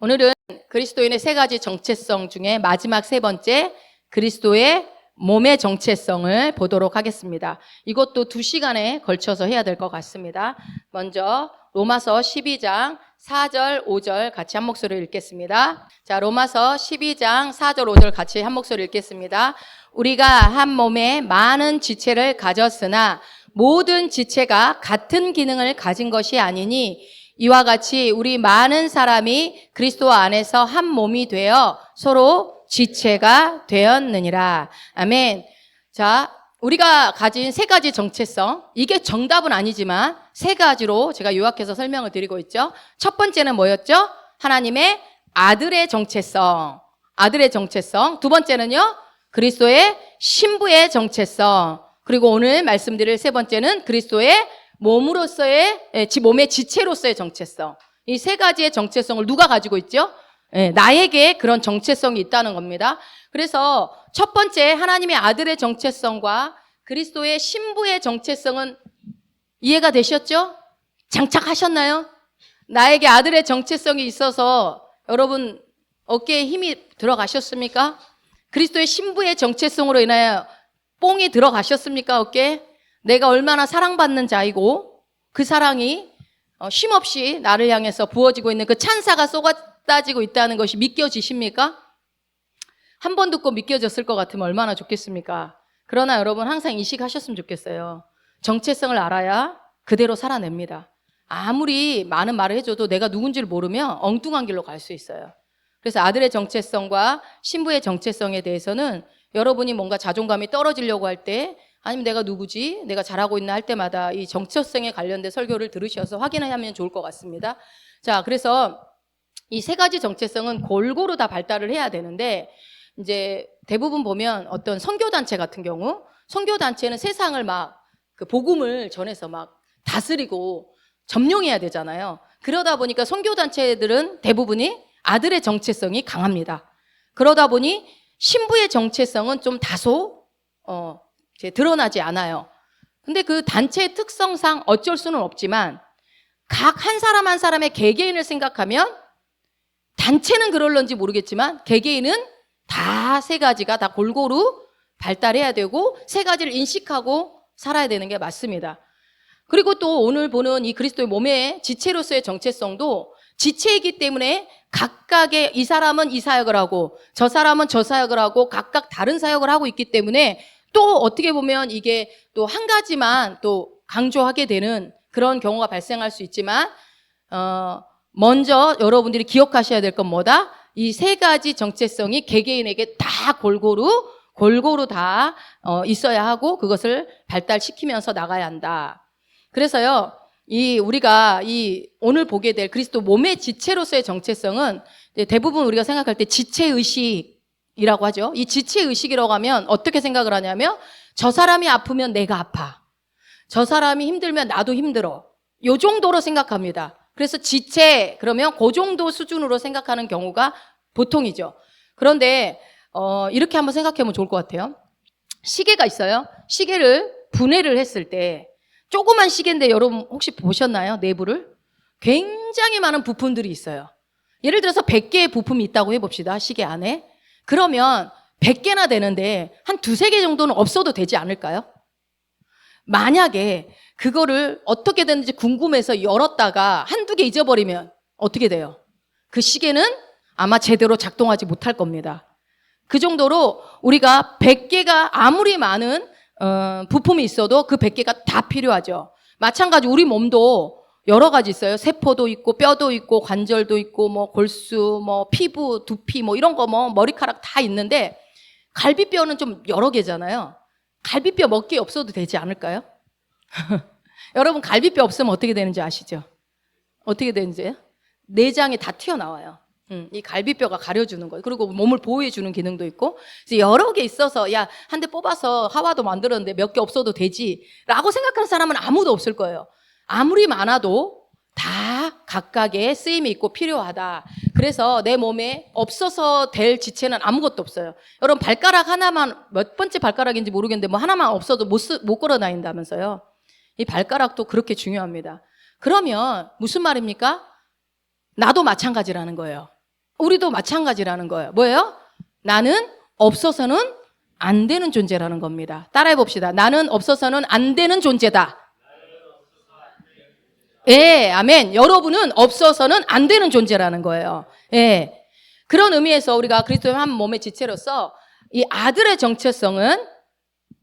오늘은 그리스도인의 세 가지 정체성 중에 마지막 세 번째, 그리스도의 몸의 정체성을 보도록 하겠습니다. 이것도 2시간에 걸쳐서 해야 될 것 같습니다. 먼저 로마서 12장 4절, 5절 같이 한 목소리로 읽겠습니다. 자, 로마서 12장 4절, 5절 같이 한 목소리로 읽겠습니다. 우리가 한 몸에 많은 지체를 가졌으나 모든 지체가 같은 기능을 가진 것이 아니니 이와 같이 우리 많은 사람이 그리스도 안에서 한 몸이 되어 서로 지체가 되었느니라. 아멘. 자, 우리가 가진 세 가지 정체성, 이게 정답은 아니지만 세 가지로 제가 요약해서 설명을 드리고 있죠. 첫 번째는 뭐였죠? 하나님의 아들의 정체성, 아들의 정체성. 두 번째는요, 그리스도의 신부의 정체성. 그리고 오늘 말씀드릴 세 번째는 그리스도의 몸으로서의, 몸의 지체로서의 정체성. 이 세 가지의 정체성을 누가 가지고 있죠? 나에게 그런 정체성이 있다는 겁니다. 그래서 첫 번째 하나님의 아들의 정체성과 그리스도의 신부의 정체성은 이해가 되셨죠? 장착하셨나요? 나에게 아들의 정체성이 있어서 여러분 어깨에 힘이 들어가셨습니까? 그리스도의 신부의 정체성으로 인하여 뽕이 들어가셨습니까? 어깨에? 내가 얼마나 사랑받는 자이고 그 사랑이 쉼없이 나를 향해서 부어지고 있는 그 찬사가 쏟아지고 있다는 것이 믿겨지십니까? 한 번 듣고 믿겨졌을 것 같으면 얼마나 좋겠습니까? 그러나 여러분 항상 인식하셨으면 좋겠어요. 정체성을 알아야 그대로 살아냅니다. 아무리 많은 말을 해줘도 내가 누군지를 모르면 엉뚱한 길로 갈 수 있어요. 그래서 아들의 정체성과 신부의 정체성에 대해서는 여러분이 뭔가 자존감이 떨어지려고 할 때 아니면 내가 누구지? 내가 잘하고 있나 할 때마다 이 정체성에 관련된 설교를 들으셔서 확인하면 좋을 것 같습니다. 자, 그래서 이 세 가지 정체성은 골고루 다 발달을 해야 되는데 이제 대부분 보면 어떤 선교단체 같은 경우 선교단체는 세상을 막 그 복음을 전해서 막 다스리고 점령해야 되잖아요. 그러다 보니까 선교단체들은 대부분이 아들의 정체성이 강합니다. 그러다 보니 신부의 정체성은 좀 다소 드러나지 않아요. 근데 그 단체의 특성상 어쩔 수는 없지만 각 한 사람 한 사람의 개개인을 생각하면 단체는 그럴런지 모르겠지만 개개인은 다 세 가지가 다 골고루 발달해야 되고 세 가지를 인식하고 살아야 되는 게 맞습니다. 그리고 또 오늘 보는 이 그리스도의 몸의 지체로서의 정체성도 지체이기 때문에 각각의 이 사람은 이 사역을 하고 저 사람은 저 사역을 하고 각각 다른 사역을 하고 있기 때문에 또 어떻게 보면 이게 또 한 가지만 또 강조하게 되는 그런 경우가 발생할 수 있지만 먼저 여러분들이 기억하셔야 될 건 뭐다? 이 세 가지 정체성이 개개인에게 다 골고루 다 있어야 하고 그것을 발달시키면서 나가야 한다. 그래서요, 우리가 오늘 보게 될 그리스도 몸의 지체로서의 정체성은 대부분 우리가 생각할 때 지체의식이라고 하죠. 이 지체의식이라고 하면 어떻게 생각을 하냐면 저 사람이 아프면 내가 아파. 저 사람이 힘들면 나도 힘들어. 요 정도로 생각합니다. 그래서 지체, 그러면 그 정도 수준으로 생각하는 경우가 보통이죠. 그런데 이렇게 한번 생각해보면 좋을 것 같아요. 시계가 있어요. 시계를 분해를 했을 때 조그만 시계인데 여러분 혹시 보셨나요? 내부를? 굉장히 많은 부품들이 있어요. 예를 들어서 100개의 부품이 있다고 해봅시다. 시계 안에. 그러면 100개나 되는데 한 2-3개 정도는 없어도 되지 않을까요? 만약에 그거를 어떻게 되는지 궁금해서 열었다가 1-2개 잊어버리면 어떻게 돼요? 그 시계는 아마 제대로 작동하지 못할 겁니다. 그 정도로 우리가 100개가 아무리 많은 부품이 있어도 그 100개가 다 필요하죠. 마찬가지 우리 몸도 여러 가지 있어요. 세포도 있고 뼈도 있고 관절도 있고 뭐 골수, 뭐 피부, 두피 뭐 이런 거 뭐 머리카락 다 있는데 갈비뼈는 좀 여러 개잖아요. 갈비뼈 몇 개 없어도 되지 않을까요? 여러분 갈비뼈 없으면 어떻게 되는지 아시죠? 어떻게 되는지요? 내장이 다 튀어나와요. 이 갈비뼈가 가려주는 거예요. 그리고 몸을 보호해주는 기능도 있고 여러 개 있어서 야, 한 대 뽑아서 하와도 만들었는데 몇 개 없어도 되지 라고 생각하는 사람은 아무도 없을 거예요. 아무리 많아도 다 각각의 쓰임이 있고 필요하다. 그래서 내 몸에 없어서 될 지체는 아무것도 없어요. 여러분 발가락 하나만, 몇 번째 발가락인지 모르겠는데 뭐 하나만 없어도 못 걸어 다닌다면서요. 이 발가락도 그렇게 중요합니다. 그러면 무슨 말입니까? 나도 마찬가지라는 거예요. 우리도 마찬가지라는 거예요. 뭐예요? 나는 없어서는 안 되는 존재라는 겁니다. 따라해 봅시다. 나는 없어서는 안 되는 존재다. 예, 아멘. 여러분은 없어서는 안 되는 존재라는 거예요. 예. 그런 의미에서 우리가 그리스도의 한 몸의 지체로서 이 아들의 정체성은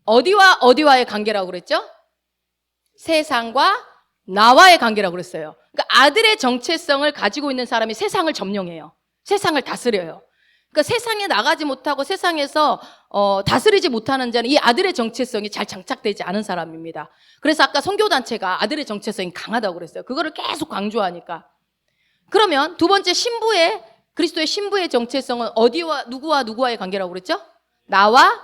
어디와 어디와의 관계라고 그랬죠? 세상과 나와의 관계라고 그랬어요. 그러니까 아들의 정체성을 가지고 있는 사람이 세상을 점령해요. 세상을 다스려요. 그러니까 세상에 나가지 못하고 세상에서 다스리지 못하는 자는 이 아들의 정체성이 잘 장착되지 않은 사람입니다. 그래서 아까 선교단체가 아들의 정체성이 강하다고 그랬어요. 그거를 계속 강조하니까. 그러면 두 번째 신부의, 그리스도의 신부의 정체성은 어디와 누구와의 관계라고 그랬죠? 나와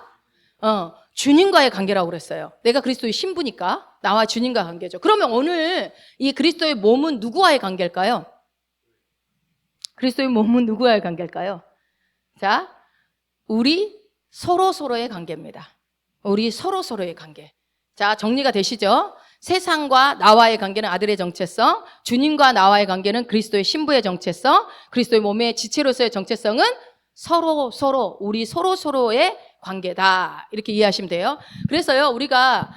주님과의 관계라고 그랬어요. 내가 그리스도의 신부니까 나와 주님과 관계죠. 그러면 오늘 이 그리스도의 몸은 누구와의 관계일까요? 그리스도의 몸은 누구와의 관계일까요? 자, 우리 서로서로의 관계입니다. 우리 서로서로의 관계. 자, 정리가 되시죠? 세상과 나와의 관계는 아들의 정체성, 주님과 나와의 관계는 그리스도의 신부의 정체성, 그리스도의 몸의 지체로서의 정체성은 우리 서로서로의 관계다. 이렇게 이해하시면 돼요. 그래서요, 우리가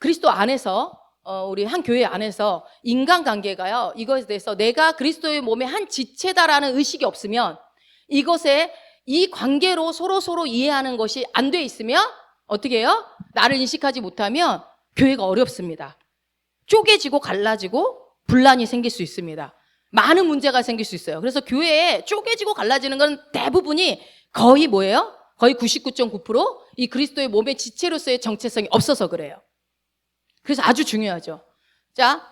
그리스도 안에서 우리 한 교회 안에서 인간관계가요, 이것에 대해서 내가 그리스도의 몸의 한 지체다라는 의식이 없으면 이것에 이 관계로 서로 이해하는 것이 안 돼 있으면 어떻게 해요? 나를 인식하지 못하면 교회가 어렵습니다. 쪼개지고 갈라지고 분란이 생길 수 있습니다. 많은 문제가 생길 수 있어요. 그래서 교회에 쪼개지고 갈라지는 건 대부분이 거의 뭐예요? 거의 99.9% 이 그리스도의 몸의 지체로서의 정체성이 없어서 그래요. 그래서 아주 중요하죠. 자,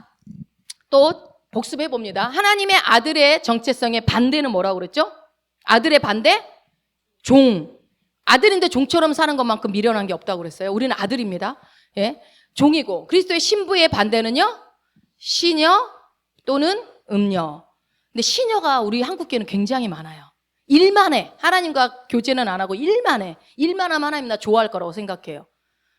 또 복습해 봅니다. 하나님의 아들의 정체성의 반대는 뭐라고 그랬죠? 아들의 반대? 종. 아들인데 종처럼 사는 것만큼 미련한 게 없다고 그랬어요. 우리는 아들입니다. 예. 종이고, 그리스도의 신부의 반대는요? 시녀 또는 음녀. 근데 시녀가 우리 한국교회는 굉장히 많아요. 일만 해. 하나님과 교제는 안 하고 일만 해. 일만 하면 하나님 나 좋아할 거라고 생각해요.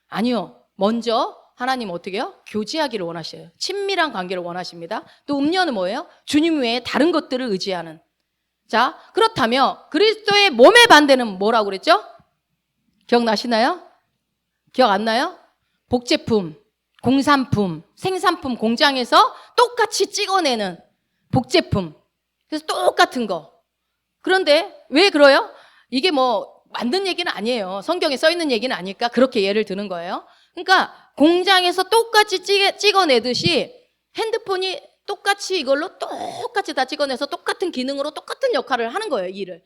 아니요. 먼저 하나님 어떻게 해요? 교제하기를 원하셔요. 친밀한 관계를 원하십니다. 또 음녀는 뭐예요? 주님 외에 다른 것들을 의지하는. 자, 그렇다면 그리스도의 몸의 반대는 뭐라고 그랬죠? 기억나시나요? 기억 안 나요? 복제품, 공산품, 생산품 공장에서 똑같이 찍어내는 복제품. 그래서 똑같은 거. 그런데 왜 그래요? 이게 뭐 만든 얘기는 아니에요. 성경에 써 있는 얘기는 아니니까 그렇게 예를 드는 거예요. 그러니까 공장에서 똑같이 찍어내듯이 핸드폰이 똑같이 이걸로 똑같이 다 찍어내서 똑같은 기능으로 똑같은 역할을 하는 거예요, 일을.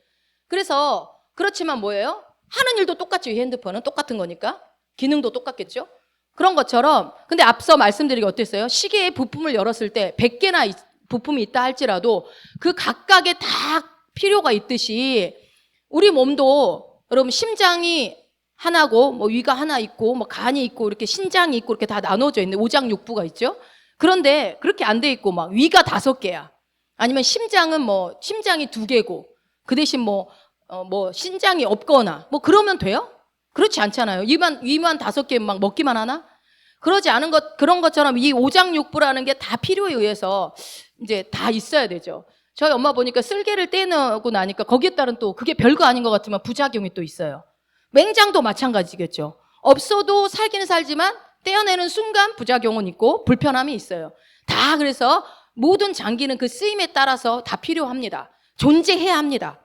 그래서 그렇지만 뭐예요? 하는 일도 똑같죠. 이 핸드폰은 똑같은 거니까. 기능도 똑같겠죠. 그런 것처럼 근데 앞서 말씀드리기 어땠어요? 시계의 부품을 열었을 때 100개나 부품이 있다 할지라도 그 각각의 다 필요가 있듯이 우리 몸도 여러분 심장이 하나고 뭐 위가 하나 있고 뭐 간이 있고 이렇게 신장이 있고 이렇게 다 나눠져 있는 오장육부가 있죠. 그런데 그렇게 안 돼 있고 막 위가 5개야. 아니면 심장은 뭐 심장이 2개고 그 대신 뭐 신장이 없거나 뭐 그러면 돼요? 그렇지 않잖아요. 위만 5개 막 먹기만 하나? 그러지 않은 그런 것처럼 이 오장육부라는 게 다 필요에 의해서 이제 다 있어야 되죠. 저희 엄마 보니까 쓸개를 떼내고 나니까 거기에 따른 또 그게 별거 아닌 것 같지만 부작용이 또 있어요. 맹장도 마찬가지겠죠. 없어도 살기는 살지만 떼어내는 순간 부작용은 있고 불편함이 있어요. 다 그래서 모든 장기는 그 쓰임에 따라서 다 필요합니다. 존재해야 합니다.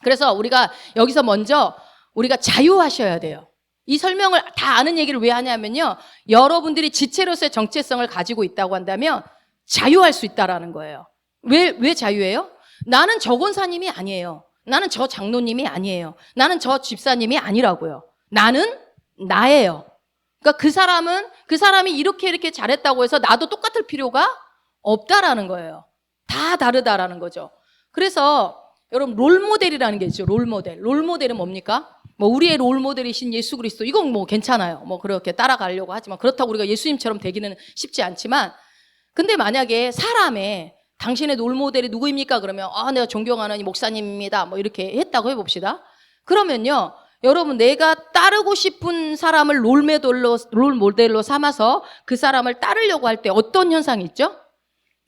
그래서 우리가 여기서 먼저 우리가 자유하셔야 돼요. 이 설명을 다 아는 얘기를 왜 하냐면요. 여러분들이 지체로서의 정체성을 가지고 있다고 한다면 자유할 수 있다라는 거예요. 왜 자유해요? 나는 저 권사님이 아니에요. 나는 저 장로님이 아니에요. 나는 저 집사님이 아니라고요. 나는 나예요. 그러니까 그 사람이 이렇게 잘했다고 해서 나도 똑같을 필요가 없다라는 거예요. 다 다르다라는 거죠. 그래서 여러분 롤모델이라는 게 있죠. 롤모델. 롤모델은 뭡니까? 뭐 우리의 롤모델이신 예수 그리스도 이건 뭐 괜찮아요. 뭐 그렇게 따라가려고 하지만 그렇다고 우리가 예수님처럼 되기는 쉽지 않지만 근데 만약에 사람의 당신의 롤모델이 누구입니까? 그러면 내가 존경하는 이 목사님입니다. 뭐 이렇게 했다고 해봅시다. 그러면요. 여러분 내가 따르고 싶은 사람을 롤모델로 삼아서 그 사람을 따르려고 할 때 어떤 현상이 있죠?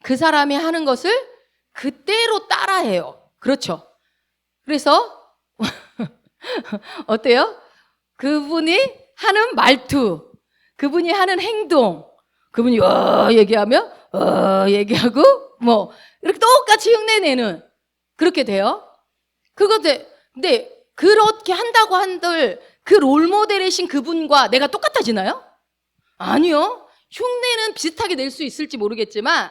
그 사람이 하는 것을 그대로 따라해요. 그렇죠. 그래서 어때요? 그분이 하는 말투, 그분이 하는 행동, 그분이 얘기하면 얘기하고 뭐 이렇게 똑같이 흉내내는 그렇게 돼요. 근데 그렇게 한다고 한들 그 롤모델이신 그분과 내가 똑같아지나요? 아니요. 흉내는 비슷하게 낼 수 있을지 모르겠지만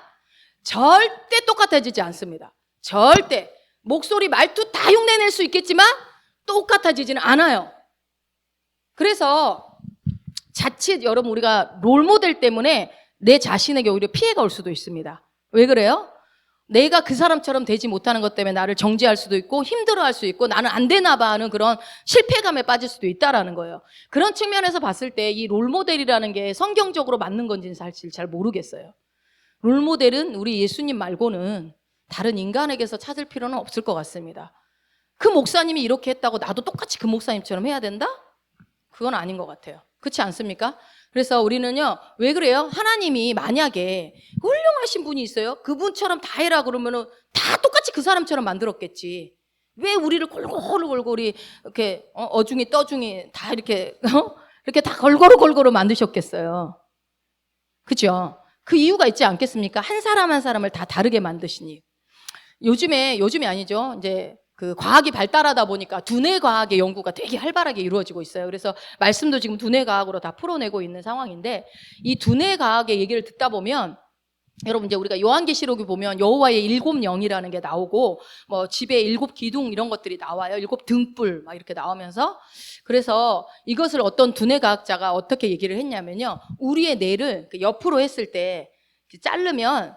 절대 똑같아지지 않습니다. 절대. 목소리, 말투 다 흉내낼 수 있겠지만 똑같아지지는 않아요. 그래서 자칫 여러분 우리가 롤모델 때문에 내 자신에게 오히려 피해가 올 수도 있습니다. 왜 그래요? 내가 그 사람처럼 되지 못하는 것 때문에 나를 정죄할 수도 있고 힘들어할 수 있고 나는 안 되나 봐 하는 그런 실패감에 빠질 수도 있다라는 거예요. 그런 측면에서 봤을 때 이 롤모델이라는 게 성경적으로 맞는 건지는 사실 잘 모르겠어요. 롤모델은 우리 예수님 말고는 다른 인간에게서 찾을 필요는 없을 것 같습니다. 그 목사님이 이렇게 했다고 나도 똑같이 그 목사님처럼 해야 된다? 그건 아닌 것 같아요. 그렇지 않습니까? 그래서 우리는요, 왜 그래요? 하나님이 만약에 훌륭하신 분이 있어요? 그분처럼 다 해라 그러면은 다 똑같이 그 사람처럼 만들었겠지. 왜 우리를 골고루 이렇게 어중이 떠중이 다 이렇게 이렇게 다 골고루 만드셨겠어요. 그죠? 그 이유가 있지 않겠습니까? 한 사람 한 사람을 다 다르게 만드시니. 요즘이 아니죠. 이제 그 과학이 발달하다 보니까 두뇌 과학의 연구가 되게 활발하게 이루어지고 있어요. 그래서 말씀도 지금 두뇌 과학으로 다 풀어내고 있는 상황인데 이 두뇌 과학의 얘기를 듣다 보면 여러분 이제 우리가 요한계시록에 보면 여호와의 7 영이라는 게 나오고 뭐 집에 7 기둥 이런 것들이 나와요. 7 등불 막 이렇게 나오면서 그래서 이것을 어떤 두뇌 과학자가 어떻게 얘기를 했냐면요. 우리의 뇌를 옆으로 했을 때 자르면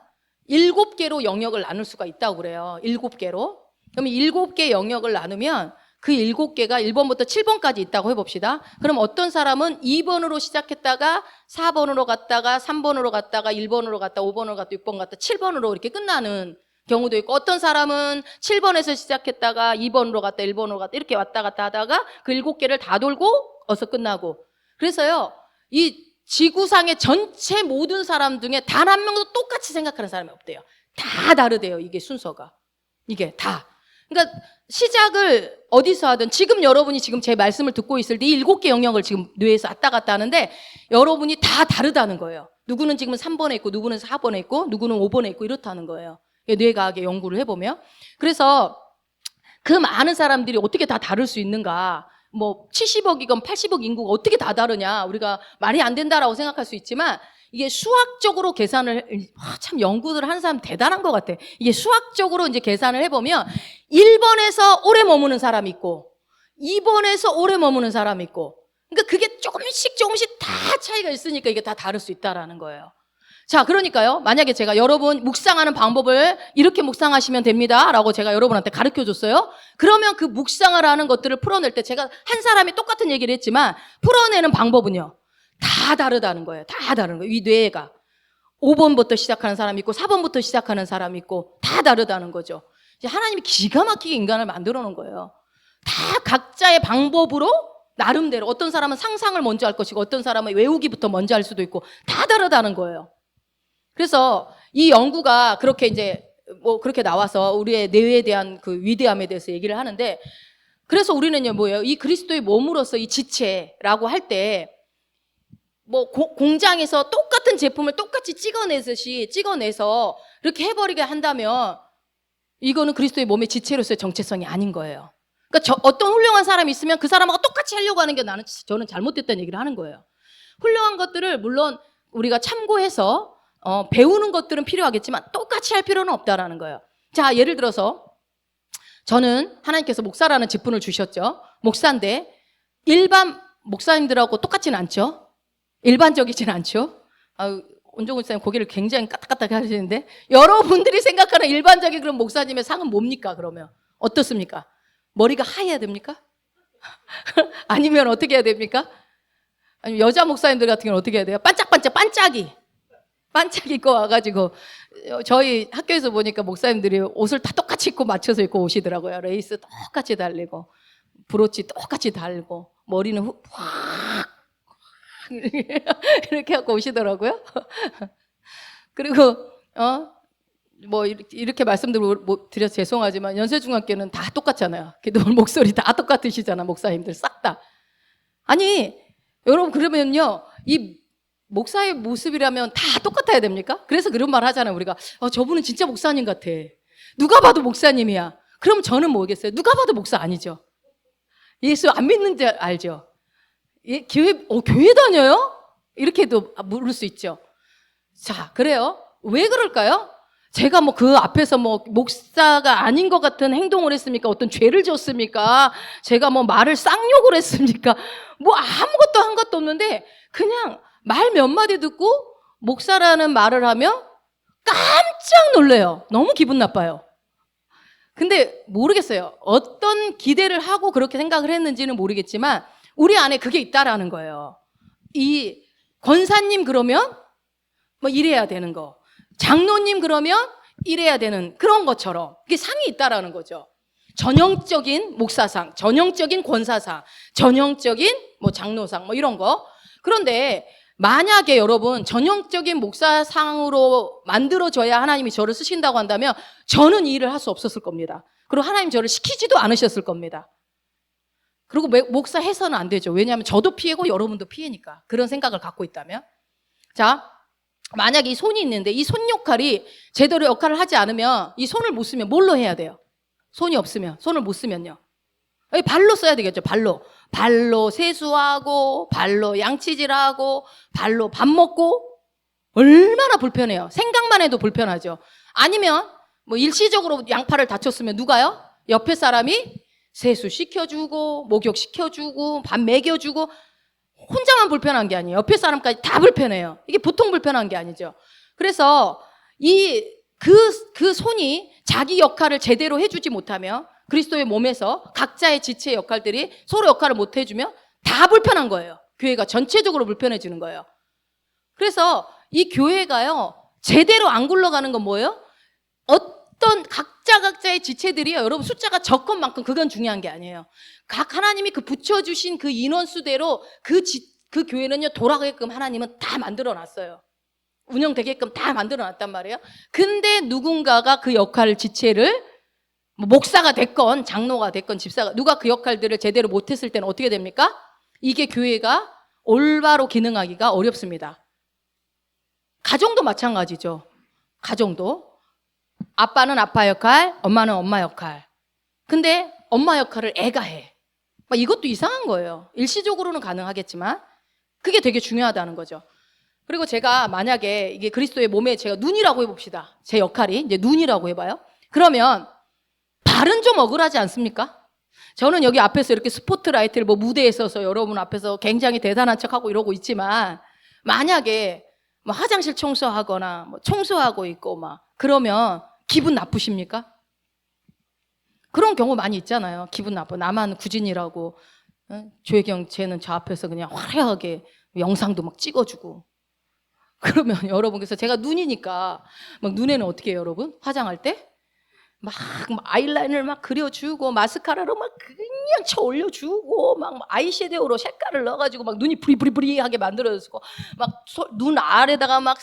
7개로 영역을 나눌 수가 있다고 그래요. 7개로. 그러면 7개 영역을 나누면 그 7개가 1번부터 7번까지 있다고 해봅시다. 그럼 어떤 사람은 2번으로 시작했다가 4번으로 갔다가 3번으로 갔다가 1번으로 갔다가 5번으로 갔다가 6번 갔다가 7번으로 이렇게 끝나는 경우도 있고 어떤 사람은 7번에서 시작했다가 2번으로 갔다 1번으로 갔다 이렇게 왔다 갔다 하다가 그 7개를 다 돌고 어서 끝나고 그래서요 이 지구상의 전체 모든 사람 중에 단 한 명도 똑같이 생각하는 사람이 없대요. 다 다르대요. 이게 순서가. 이게 다. 그러니까 시작을 어디서 하든 지금 여러분이 지금 제 말씀을 듣고 있을 때 이 7개 영역을 지금 뇌에서 왔다 갔다 하는데 여러분이 다 다르다는 거예요. 누구는 지금 3번에 있고 누구는 4번에 있고 누구는 5번에 있고 이렇다는 거예요. 뇌과학의 연구를 해보면. 그래서 그 많은 사람들이 어떻게 다 다를 수 있는가. 뭐 70억이건 80억 인구가 어떻게 다 다르냐. 우리가 말이 안 된다라고 생각할 수 있지만 이게 수학적으로 계산을 참 연구를 하는 사람 대단한 것 같아. 이게 수학적으로 이제 계산을 해보면 1번에서 오래 머무는 사람이 있고 2번에서 오래 머무는 사람이 있고 그러니까 그게 조금씩 다 차이가 있으니까 이게 다 다를 수 있다라는 거예요. 자, 그러니까요. 만약에 제가 여러분 묵상하는 방법을 이렇게 묵상하시면 됩니다. 라고 제가 여러분한테 가르쳐 줬어요. 그러면 그 묵상을 하는 것들을 풀어낼 때 제가 한 사람이 똑같은 얘기를 했지만 풀어내는 방법은요. 다 다르다는 거예요. 다 다른 거예요. 이 뇌가. 5번부터 시작하는 사람이 있고 4번부터 시작하는 사람이 있고 다 다르다는 거죠. 이제 하나님이 기가 막히게 인간을 만들어 놓은 거예요. 다 각자의 방법으로 나름대로 어떤 사람은 상상을 먼저 할 것이고 어떤 사람은 외우기부터 먼저 할 수도 있고 다 다르다는 거예요. 그래서 이 연구가 그렇게 이제 뭐 그렇게 나와서 우리의 뇌에 대한 그 위대함에 대해서 얘기를 하는데 그래서 우리는요 뭐예요? 이 그리스도의 몸으로서 이 지체라고 할 때 뭐 공장에서 똑같은 제품을 똑같이 찍어내서 이렇게 해버리게 한다면 이거는 그리스도의 몸의 지체로서의 정체성이 아닌 거예요. 그러니까 어떤 훌륭한 사람이 있으면 그 사람하고 똑같이 하려고 하는 게 저는 잘못됐다는 얘기를 하는 거예요. 훌륭한 것들을 물론 우리가 참고해서 배우는 것들은 필요하겠지만 똑같이 할 필요는 없다라는 거예요. 자, 예를 들어서 저는 하나님께서 목사라는 직분을 주셨죠. 목사인데 일반 목사님들하고 똑같지는 않죠. 일반적이지는 않죠. 온종훈 목사님 고개를 굉장히 까딱까딱 하시는데 여러분들이 생각하는 일반적인 그런 목사님의 상은 뭡니까 그러면? 어떻습니까? 머리가 하얘야 됩니까? 아니면 어떻게 해야 됩니까? 아니면 여자 목사님들 같은 경우는 어떻게 해야 돼요? 반짝반짝 반짝 입고 와가지고 저희 학교에서 보니까 목사님들이 옷을 다 똑같이 입고 맞춰서 입고 오시더라고요. 레이스 똑같이 달리고 브로치 똑같이 달고 머리는 확 이렇게 하고 오시더라고요. 그리고 뭐 이렇게 드려서 죄송하지만 연세중학교는 다 똑같잖아요. 기도원 목소리 다 똑같으시잖아. 목사님들 싹 다. 아니 여러분 그러면요 이 목사의 모습이라면 다 똑같아야 됩니까? 그래서 그런 말 하잖아요. 우리가 저분은 진짜 목사님 같아. 누가 봐도 목사님이야. 그럼 저는 뭐겠어요? 누가 봐도 목사 아니죠. 예수 안 믿는지 알죠? 예, 교회 다녀요? 이렇게도 물을 수 있죠. 자, 그래요. 왜 그럴까요? 제가 뭐 그 앞에서 뭐 목사가 아닌 것 같은 행동을 했습니까? 어떤 죄를 졌습니까? 제가 뭐 말을 쌍욕을 했습니까? 뭐 아무것도 한 것도 없는데 그냥 말 몇 마디 듣고 목사라는 말을 하면 깜짝 놀래요. 너무 기분 나빠요. 근데 모르겠어요. 어떤 기대를 하고 그렇게 생각을 했는지는 모르겠지만 우리 안에 그게 있다라는 거예요. 이 권사님 그러면 뭐 이래야 되는 거, 장로님 그러면 이래야 되는 그런 것처럼 그게 상이 있다라는 거죠. 전형적인 목사상, 전형적인 권사상, 전형적인 뭐 장로상 뭐 이런 거. 그런데 만약에 여러분 전형적인 목사상으로 만들어져야 하나님이 저를 쓰신다고 한다면 저는 이 일을 할 수 없었을 겁니다. 그리고 하나님 저를 시키지도 않으셨을 겁니다. 그리고 목사 해서는 안 되죠. 왜냐하면 저도 피해고 여러분도 피해니까. 그런 생각을 갖고 있다면. 자, 만약에 이 손이 있는데 이 손 역할이 제대로 역할을 하지 않으면 이 손을 못 쓰면 뭘로 해야 돼요? 손이 없으면, 손을 못 쓰면요. 발로 써야 되겠죠. 발로 세수하고 발로 양치질하고 발로 밥 먹고 얼마나 불편해요. 생각만 해도 불편하죠. 아니면 뭐 일시적으로 양팔을 다쳤으면 누가요? 옆에 사람이 세수 시켜주고 목욕 시켜주고 밥 먹여주고 혼자만 불편한 게 아니에요. 옆에 사람까지 다 불편해요. 이게 보통 불편한 게 아니죠. 그래서 그 손이 자기 역할을 제대로 해주지 못하면 그리스도의 몸에서 각자의 지체의 역할들이 서로 역할을 못 해주면 다 불편한 거예요. 교회가 전체적으로 불편해지는 거예요. 그래서 이 교회가요 제대로 안 굴러가는 건 뭐예요? 어떤 각자의 지체들이요 여러분 숫자가 적건만큼 그건 중요한 게 아니에요. 각 하나님이 그 붙여주신 그 인원수대로 그 교회는요 돌아가게끔 하나님은 다 만들어놨어요. 운영되게끔 다 만들어놨단 말이에요. 근데 누군가가 그 역할 지체를 뭐 목사가 됐건 장로가 됐건 집사가 누가 그 역할들을 제대로 못했을 때는 어떻게 됩니까? 이게 교회가 올바로 기능하기가 어렵습니다. 가정도 마찬가지죠. 가정도 아빠는 아빠 역할, 엄마는 엄마 역할. 근데 엄마 역할을 애가 해. 막 이것도 이상한 거예요. 일시적으로는 가능하겠지만 그게 되게 중요하다는 거죠. 그리고 제가 만약에 이게 그리스도의 몸에 제가 눈이라고 해봅시다. 제 역할이 이제 눈이라고 해봐요. 그러면 발은 좀 억울하지 않습니까? 저는 여기 앞에서 이렇게 스포트라이트를 뭐 무대에 서서 여러분 앞에서 굉장히 대단한 척하고 이러고 있지만 만약에 뭐 화장실 청소하거나 뭐 청소하고 있고 막 그러면 기분 나쁘십니까? 그런 경우 많이 있잖아요. 기분 나빠. 나만 구진이라고. 조혜경 쟤는 저 앞에서 그냥 화려하게 영상도 막 찍어주고. 그러면 여러분 그래서 제가 눈이니까 막 눈에는 어떻게 해요 여러분? 화장할 때? 막 아이라인을 막 그려주고 마스카라로 막 그냥 쳐 올려주고 막 아이섀도우로 색깔을 넣어가지고 막 눈이 부리부리부리하게 만들어주고 막 눈 아래다가 막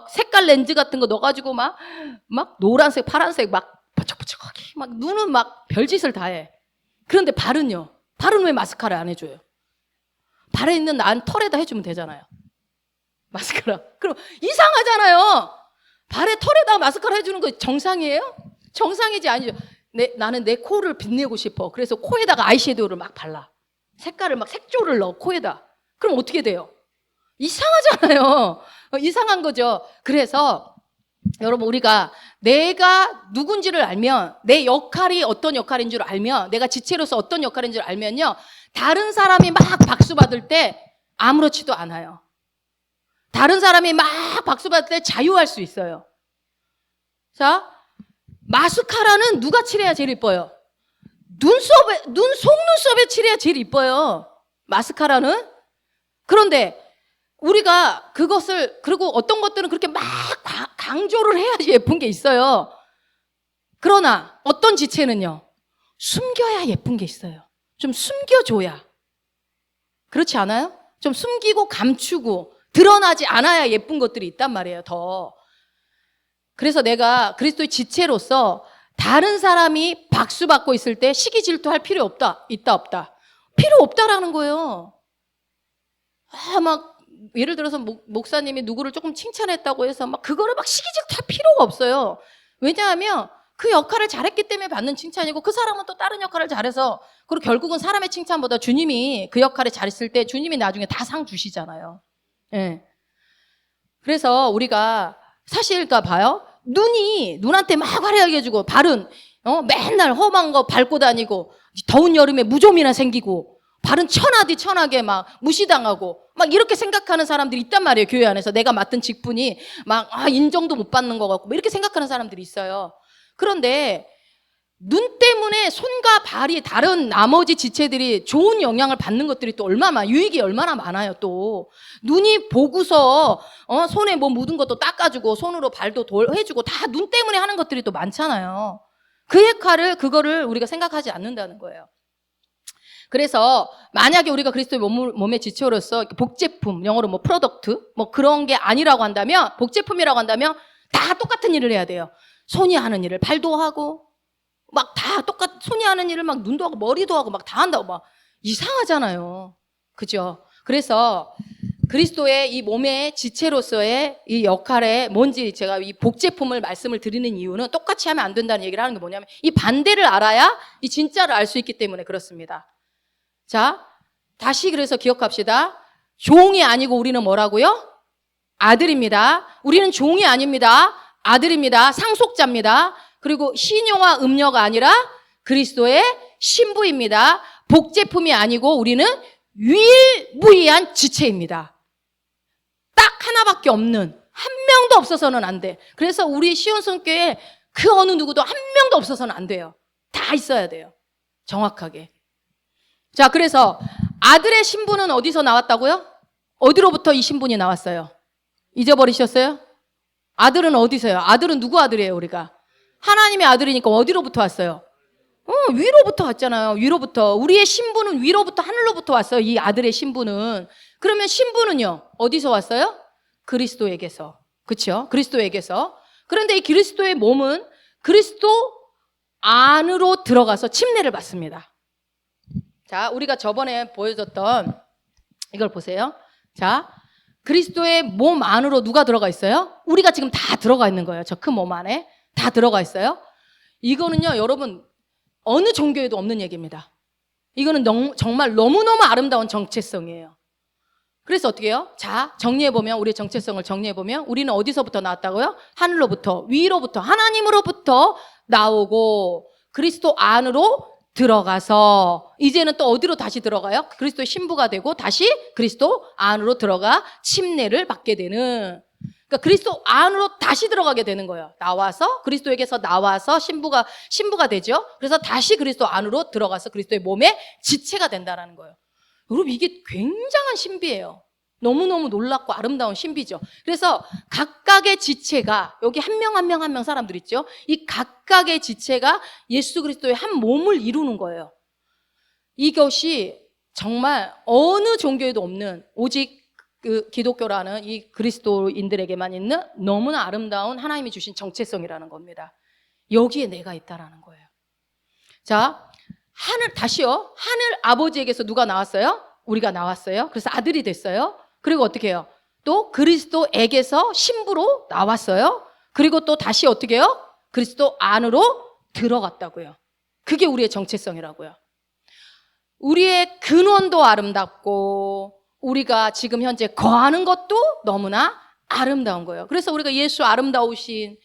색깔 렌즈 같은 거 넣어가지고 막 노란색 파란색 막 버쩍버쩍하게 막 눈은 막 별짓을 다 해. 그런데 발은요? 발은 왜 마스카라 안 해줘요? 발에 있는 난 털에다 해주면 되잖아요. 마스카라. 그럼 이상하잖아요. 발에 털에다 마스카라 해주는 거 정상이에요? 정상이지 아니죠. 나는 내 코를 빛내고 싶어. 그래서 코에다가 아이섀도우를 막 발라. 색깔을 막 색조를 넣어 코에다. 그럼 어떻게 돼요? 이상하잖아요. 이상한 거죠. 그래서 여러분 우리가 내가 누군지를 알면 내 역할이 어떤 역할인 줄 알면 내가 지체로서 어떤 역할인 줄 알면요. 다른 사람이 막 박수 받을 때 아무렇지도 않아요. 다른 사람이 막 박수 받을 때 자유할 수 있어요. 자, 마스카라는 누가 칠해야 제일 이뻐요? 속눈썹에 칠해야 제일 이뻐요. 마스카라는. 그런데 우리가 그것을 그리고 어떤 것들은 그렇게 막 강조를 해야지 예쁜 게 있어요. 그러나 어떤 지체는요. 숨겨야 예쁜 게 있어요. 좀 숨겨줘야. 그렇지 않아요? 좀 숨기고 감추고 드러나지 않아야 예쁜 것들이 있단 말이에요. 더. 그래서 내가 그리스도의 지체로서 다른 사람이 박수 받고 있을 때 시기 질투할 필요 없다. 있다 없다. 필요 없다라는 거예요. 막 예를 들어서 목사님이 누구를 조금 칭찬했다고 해서 막 그거를 막 시기 질투할 필요가 없어요. 왜냐하면 그 역할을 잘했기 때문에 받는 칭찬이고 그 사람은 또 다른 역할을 잘해서 그리고 결국은 사람의 칭찬보다 주님이 그 역할을 잘했을 때 주님이 나중에 다 상 주시잖아요. 예. 그래서 우리가 사실 봐요. 눈한테 막 화려하게 해주고 발은 맨날 험한 거 밟고 다니고 더운 여름에 무좀이나 생기고 발은 천하게 막 무시당하고 막 이렇게 생각하는 사람들이 있단 말이에요. 교회 안에서 내가 맡은 직분이 막 인정도 못 받는 것 같고 이렇게 생각하는 사람들이 있어요. 그런데 눈 때문에 손과 발이 다른 나머지 지체들이 좋은 영향을 받는 것들이 또 유익이 얼마나 많아요. 또 눈이 보고서 손에 뭐 묻은 것도 닦아주고 손으로 발도 해주고 다 눈 때문에 하는 것들이 또 많잖아요. 그 역할을 그거를 우리가 생각하지 않는다는 거예요. 그래서 만약에 우리가 그리스도의 몸의 지체로서 복제품, 영어로 뭐 프로덕트 뭐 그런 게 아니라고 한다면, 복제품이라고 한다면 다 똑같은 일을 해야 돼요. 손이 하는 일을 발도 하고 막 다 손이 하는 일을 막 눈도 하고 머리도 하고 막 다 한다고 막 이상하잖아요. 그죠? 그래서 그리스도의 이 몸의 지체로서의 이 역할에 뭔지 제가 이 복제품을 말씀을 드리는 이유는 똑같이 하면 안 된다는 얘기를 하는 게 뭐냐면 이 반대를 알아야 이 진짜를 알 수 있기 때문에 그렇습니다. 자, 다시 그래서 기억합시다. 종이 아니고 우리는 뭐라고요? 아들입니다. 우리는 종이 아닙니다. 아들입니다. 상속자입니다. 그리고 신녀와 음녀가 아니라 그리스도의 신부입니다. 복제품이 아니고 우리는 유일무이한 지체입니다. 딱 하나밖에 없는, 한 명도 없어서는 안 돼. 그래서 우리 시온성교회 그 어느 누구도 한 명도 없어서는 안 돼요. 다 있어야 돼요. 정확하게. 자, 그래서 아들의 신분은 어디서 나왔다고요? 어디로부터 이 신분이 나왔어요? 잊어버리셨어요? 아들은 어디서요? 아들은 누구 아들이에요, 우리가? 하나님의 아들이니까 어디로부터 왔어요? 위로부터 왔잖아요. 위로부터. 우리의 신분은 위로부터, 하늘로부터 왔어요. 이 아들의 신분은. 그러면 신분은요? 어디서 왔어요? 그리스도에게서. 그렇죠? 그리스도에게서. 그런데 이 그리스도의 몸은 그리스도 안으로 들어가서 침례를 받습니다. 자, 우리가 저번에 보여줬던 이걸 보세요. 자, 그리스도의 몸 안으로 누가 들어가 있어요? 우리가 지금 다 들어가 있는 거예요. 저 큰 몸 안에 다 들어가 있어요. 이거는요, 여러분 어느 종교에도 없는 얘기입니다. 이거는 정말 너무너무 아름다운 정체성이에요. 그래서 어떻게 해요? 자, 정리해보면, 우리의 정체성을 정리해보면 우리는 어디서부터 나왔다고요? 하늘로부터, 위로부터, 하나님으로부터 나오고 그리스도 안으로 들어가서 이제는 또 어디로 다시 들어가요? 그리스도의 신부가 되고 다시 그리스도 안으로 들어가 침례를 받게 되는, 그러니까 그리스도 안으로 다시 들어가게 되는 거예요. 나와서 그리스도에게서 나와서 신부가 되죠. 그래서 다시 그리스도 안으로 들어가서 그리스도의 몸의 지체가 된다라는 거예요. 여러분, 이게 굉장한 신비예요. 너무너무 놀랍고 아름다운 신비죠. 그래서 각각의 지체가, 여기 한 명 한 명 한 명 사람들 있죠. 이 각각의 지체가 예수 그리스도의 한 몸을 이루는 거예요. 이것이 정말 어느 종교에도 없는, 오직 그 기독교라는 이 그리스도인들에게만 있는 너무나 아름다운 하나님이 주신 정체성이라는 겁니다. 여기에 내가 있다라는 거예요. 자, 다시요. 하늘 아버지에게서 누가 나왔어요? 우리가 나왔어요. 그래서 아들이 됐어요. 그리고 어떻게 해요? 또 그리스도에게서 신부로 나왔어요. 그리고 또 다시 어떻게 해요? 그리스도 안으로 들어갔다고요. 그게 우리의 정체성이라고요. 우리의 근원도 아름답고 우리가 지금 현재 거하는 것도 너무나 아름다운 거예요. 그래서 우리가 예수 아름다우신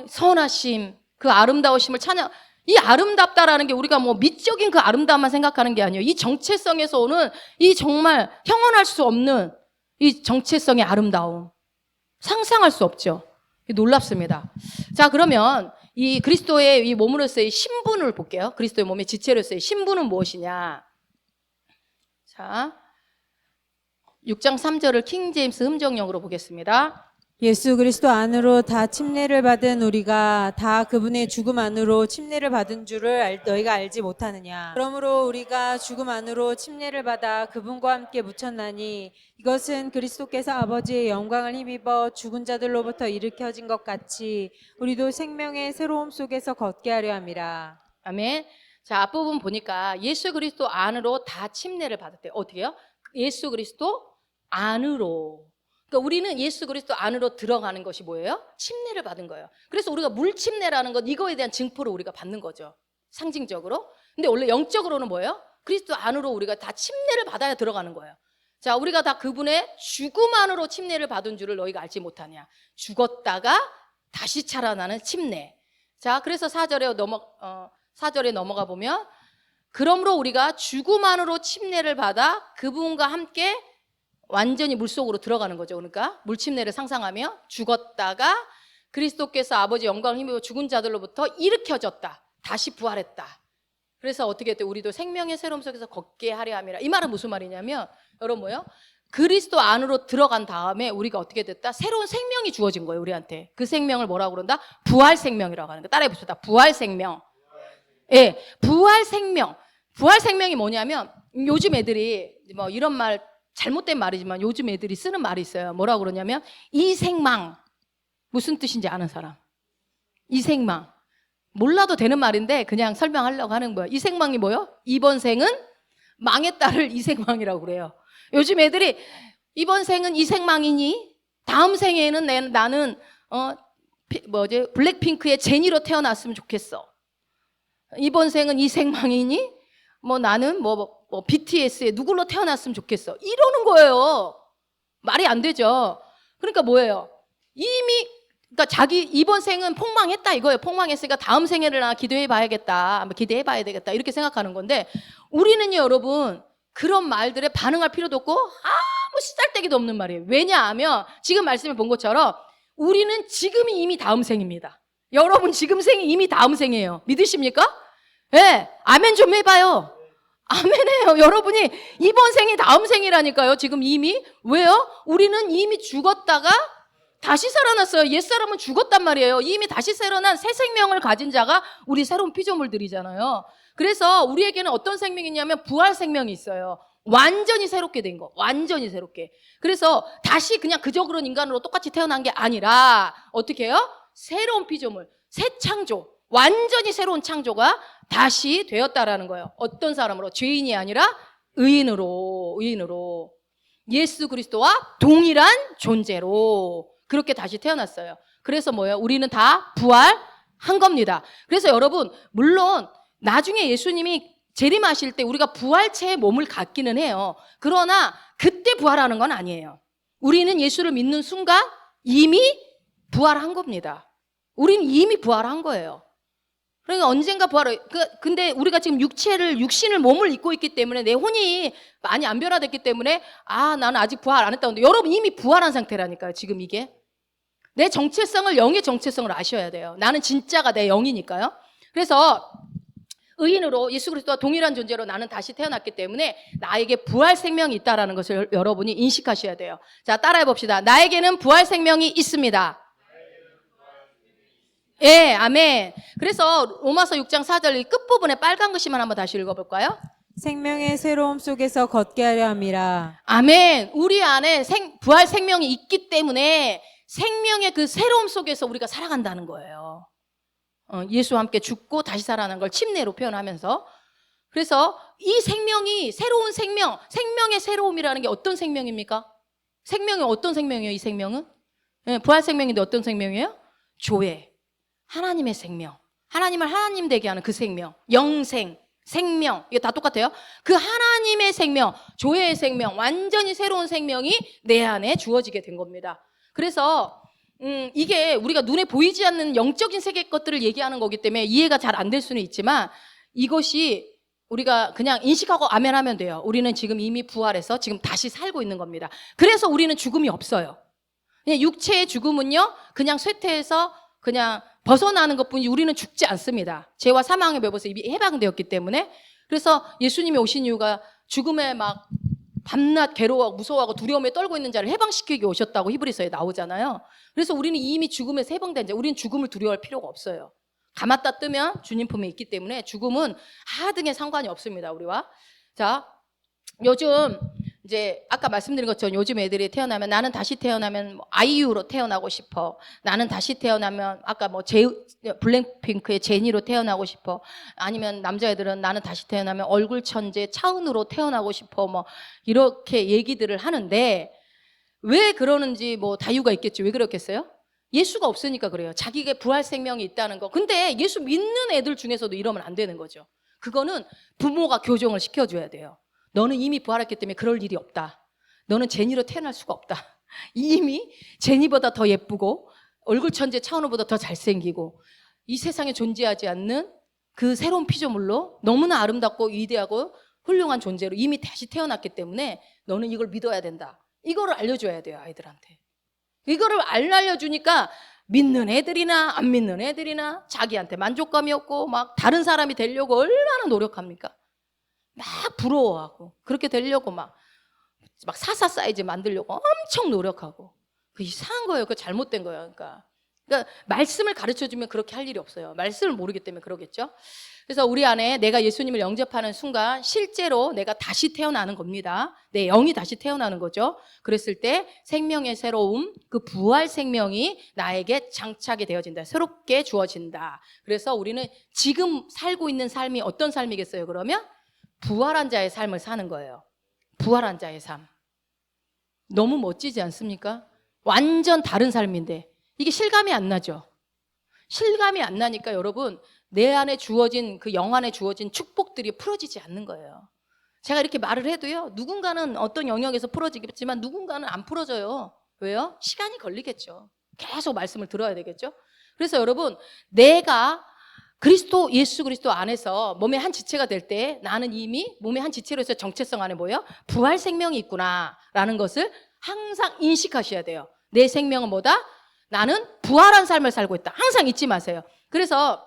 선하심, 그 아름다우심을 찬양, 이 아름답다라는 게 우리가 뭐 미적인 그 아름다움만 생각하는 게 아니에요. 이 정체성에서 오는 이 정말 형언할 수 없는 이 정체성의 아름다움, 상상할 수 없죠. 놀랍습니다. 자, 그러면 이 그리스도의 이 몸으로서의 신분을 볼게요. 그리스도의 몸의 지체로서의 신분은 무엇이냐? 자, 6장 3절을 킹 제임스 음정역으로 보겠습니다. 예수 그리스도 안으로 다 침례를 받은 우리가 다 그분의 죽음 안으로 침례를 받은 줄을 너희가 알지 못하느냐. 그러므로 우리가 죽음 안으로 침례를 받아 그분과 함께 묻혔나니 이것은 그리스도께서 아버지의 영광을 힘입어 죽은 자들로부터 일으켜진 것 같이 우리도 생명의 새로움 속에서 걷게 하려 함이라. 아멘. 자, 앞부분 보니까 예수 그리스도 안으로 다 침례를 받았대요. 어떻게요? 예수 그리스도 안으로. 그러니까 우리는 예수 그리스도 안으로 들어가는 것이 뭐예요? 침례를 받은 거예요. 그래서 우리가 물 침례라는 것, 이거에 대한 증포를 우리가 받는 거죠. 상징적으로. 근데 원래 영적으로는 뭐예요? 그리스도 안으로 우리가 다 침례를 받아야 들어가는 거예요. 자, 우리가 다 그분의 죽음 안으로 침례를 받은 줄을 너희가 알지 못하냐. 죽었다가 다시 살아나는 침례. 자, 그래서 4절에 넘어가 보면, 그러므로 우리가 죽음 안으로 침례를 받아 그분과 함께 완전히 물속으로 들어가는 거죠. 그러니까 물침례를 상상하며 죽었다가 그리스도께서 아버지 영광을 힘입어 죽은 자들로부터 일으켜졌다. 다시 부활했다. 그래서 어떻게 했대? 우리도 생명의 새로움 속에서 걷게 하려 함이라. 이 말은 무슨 말이냐면, 여러분 뭐요? 그리스도 안으로 들어간 다음에 우리가 어떻게 됐다? 새로운 생명이 주어진 거예요, 우리한테. 그 생명을 뭐라고 그런다? 부활 생명이라고 하는 거. 따라해 봅시다. 부활 생명. 예, 부활 생명. 부활 생명이 뭐냐면, 요즘 애들이 뭐 이런 말, 잘못된 말이지만 요즘 애들이 쓰는 말이 있어요. 뭐라고 그러냐면 이생망. 무슨 뜻인지 아는 사람? 이생망. 몰라도 되는 말인데 그냥 설명하려고 하는 거예요. 이생망이 뭐예요? 이번 생은 망했다를 이생망이라고 그래요. 요즘 애들이 이번 생은 이생망이니 다음 생에는 나는 블랙핑크의 제니로 태어났으면 좋겠어. 이번 생은 이생망이니 나는 BTS의 누구로 태어났으면 좋겠어. 이러는 거예요. 말이 안 되죠. 그러니까 뭐예요? 그러니까 자기 이번 생은 폭망했다 이거예요. 폭망했으니까 다음 생에를 나 기대해 봐야겠다. 기대해 봐야 되겠다. 이렇게 생각하는 건데, 우리는요, 여러분, 그런 말들에 반응할 필요도 없고 아무 쓰잘데기도 없는 말이에요. 왜냐하면 지금 말씀해 본 것처럼 우리는 지금이 이미 다음 생입니다. 여러분 지금 생이 이미 다음 생이에요. 믿으십니까? 네, 아멘 좀 해봐요. 아멘해요. 여러분이 이번 생이 다음 생이라니까요. 지금 이미. 왜요? 우리는 이미 죽었다가 다시 살아났어요. 옛사람은 죽었단 말이에요. 이미 다시 살아난 새 생명을 가진 자가 우리 새로운 피조물들이잖아요. 그래서 우리에게는 어떤 생명이 있냐면 부활 생명이 있어요. 완전히 새롭게 된 거. 완전히 새롭게. 그래서 다시 그냥 그저 그런 인간으로 똑같이 태어난 게 아니라 어떻게 해요? 새로운 피조물, 새 창조, 완전히 새로운 창조가 다시 되었다라는 거예요. 어떤 사람으로? 죄인이 아니라 의인으로. 예수 그리스도와 동일한 존재로 그렇게 다시 태어났어요. 그래서 뭐예요? 우리는 다 부활한 겁니다. 그래서 여러분, 물론 나중에 예수님이 재림하실 때 우리가 부활체의 몸을 갖기는 해요. 그러나 그때 부활하는 건 아니에요. 우리는 예수를 믿는 순간 이미 부활한 겁니다. 우리는 이미 부활한 거예요. 그러니까 언젠가 부활을, 근데 우리가 지금 육신을 몸을 입고 있기 때문에 내 혼이 많이 안 변화됐기 때문에 나는 아직 부활 안 했다고. 근데 여러분 이미 부활한 상태라니까요, 지금 이게. 내 정체성을, 영의 정체성을 아셔야 돼요. 나는 진짜가 내 영이니까요. 그래서 의인으로 예수 그리스도와 동일한 존재로 나는 다시 태어났기 때문에 나에게 부활 생명이 있다는 것을 여러분이 인식하셔야 돼요. 자, 따라해 봅시다. 나에게는 부활 생명이 있습니다. 예, 아멘. 그래서 로마서 6장 4절 끝부분에 빨간 글씨만 한번 다시 읽어볼까요? 생명의 새로움 속에서 걷게 하려 함이라. 아멘. 우리 안에 부활 생명이 있기 때문에 생명의 그 새로움 속에서 우리가 살아간다는 거예요. 예수와 함께 죽고 다시 살아나는 걸 침례로 표현하면서. 그래서 이 생명이 새로운 생명의 새로움이라는 게 어떤 생명입니까? 생명이 어떤 생명이에요, 이 생명은? 예, 부활 생명인데 어떤 생명이에요? 조회. 하나님의 생명. 하나님을 하나님 되게 하는 그 생명. 영생, 생명. 이게 다 똑같아요. 그 하나님의 생명, 조회의 생명, 완전히 새로운 생명이 내 안에 주어지게 된 겁니다. 그래서 이게 우리가 눈에 보이지 않는 영적인 세계 것들을 얘기하는 거기 때문에 이해가 잘 안 될 수는 있지만 이것이 우리가 그냥 인식하고 아멘하면 돼요. 우리는 지금 이미 부활해서 지금 다시 살고 있는 겁니다. 그래서 우리는 죽음이 없어요. 그냥 육체의 죽음은요, 그냥 쇠퇴해서 그냥 벗어나는 것뿐이지 우리는 죽지 않습니다. 죄와 사망의 멸에서 이미 해방되었기 때문에. 그래서 예수님이 오신 이유가 죽음에 막 밤낮 괴로워하고 무서워하고 두려움에 떨고 있는 자를 해방시키기 오셨다고 히브리서에 나오잖아요. 그래서 우리는 이미 죽음에서 해방된 자, 우리는 죽음을 두려워할 필요가 없어요. 감았다 뜨면 주님 품에 있기 때문에 죽음은 하등의 상관이 없습니다, 우리와. 자, 요즘 이제 아까 말씀드린 것처럼 요즘 애들이 태어나면 나는 다시 태어나면 뭐 아이유로 태어나고 싶어. 나는 다시 태어나면 아까 뭐 블랙핑크의 제니로 태어나고 싶어. 아니면 남자애들은 나는 다시 태어나면 얼굴 천재 차은우로 태어나고 싶어. 뭐 이렇게 얘기들을 하는데 왜 그러는지 뭐 다이유가 있겠죠. 왜 그렇겠어요? 예수가 없으니까 그래요. 자기가 부활 생명이 있다는 거. 근데 예수 믿는 애들 중에서도 이러면 안 되는 거죠. 그거는 부모가 교정을 시켜줘야 돼요. 너는 이미 부활했기 때문에 그럴 일이 없다. 너는 제니로 태어날 수가 없다. 이미 제니보다 더 예쁘고 얼굴 천재 차은우보다 더 잘생기고 이 세상에 존재하지 않는 그 새로운 피조물로 너무나 아름답고 위대하고 훌륭한 존재로 이미 다시 태어났기 때문에 너는 이걸 믿어야 된다. 이거를 알려줘야 돼요, 아이들한테. 이거를 안 알려주니까 믿는 애들이나 안 믿는 애들이나 자기한테 만족감이 없고 막 다른 사람이 되려고 얼마나 노력합니까? 막 부러워하고 그렇게 되려고 막 사사 사이즈 만들려고 엄청 노력하고 그 이상한 거예요. 그 잘못된 거예요. 그러니까 말씀을 가르쳐주면 그렇게 할 일이 없어요. 말씀을 모르기 때문에 그러겠죠. 그래서 우리 안에 내가 예수님을 영접하는 순간 실제로 내가 다시 태어나는 겁니다. 내 영이 다시 태어나는 거죠. 그랬을 때 생명의 새로움, 그 부활 생명이 나에게 장착이 되어진다. 새롭게 주어진다. 그래서 우리는 지금 살고 있는 삶이 어떤 삶이겠어요? 그러면 부활한 자의 삶을 사는 거예요. 부활한 자의 삶. 너무 멋지지 않습니까? 완전 다른 삶인데 이게 실감이 안 나죠. 실감이 안 나니까 여러분 내 안에 주어진 그 영 안에 주어진 축복들이 풀어지지 않는 거예요. 제가 이렇게 말을 해도요. 누군가는 어떤 영역에서 풀어지겠지만 누군가는 안 풀어져요. 왜요? 시간이 걸리겠죠. 계속 말씀을 들어야 되겠죠. 그래서 여러분 내가 예수 그리스도 안에서 몸의 한 지체가 될 때 나는 이미 몸의 한 지체로서 정체성 안에 뭐예요? 부활 생명이 있구나라는 것을 항상 인식하셔야 돼요. 내 생명은 뭐다? 나는 부활한 삶을 살고 있다. 항상 잊지 마세요. 그래서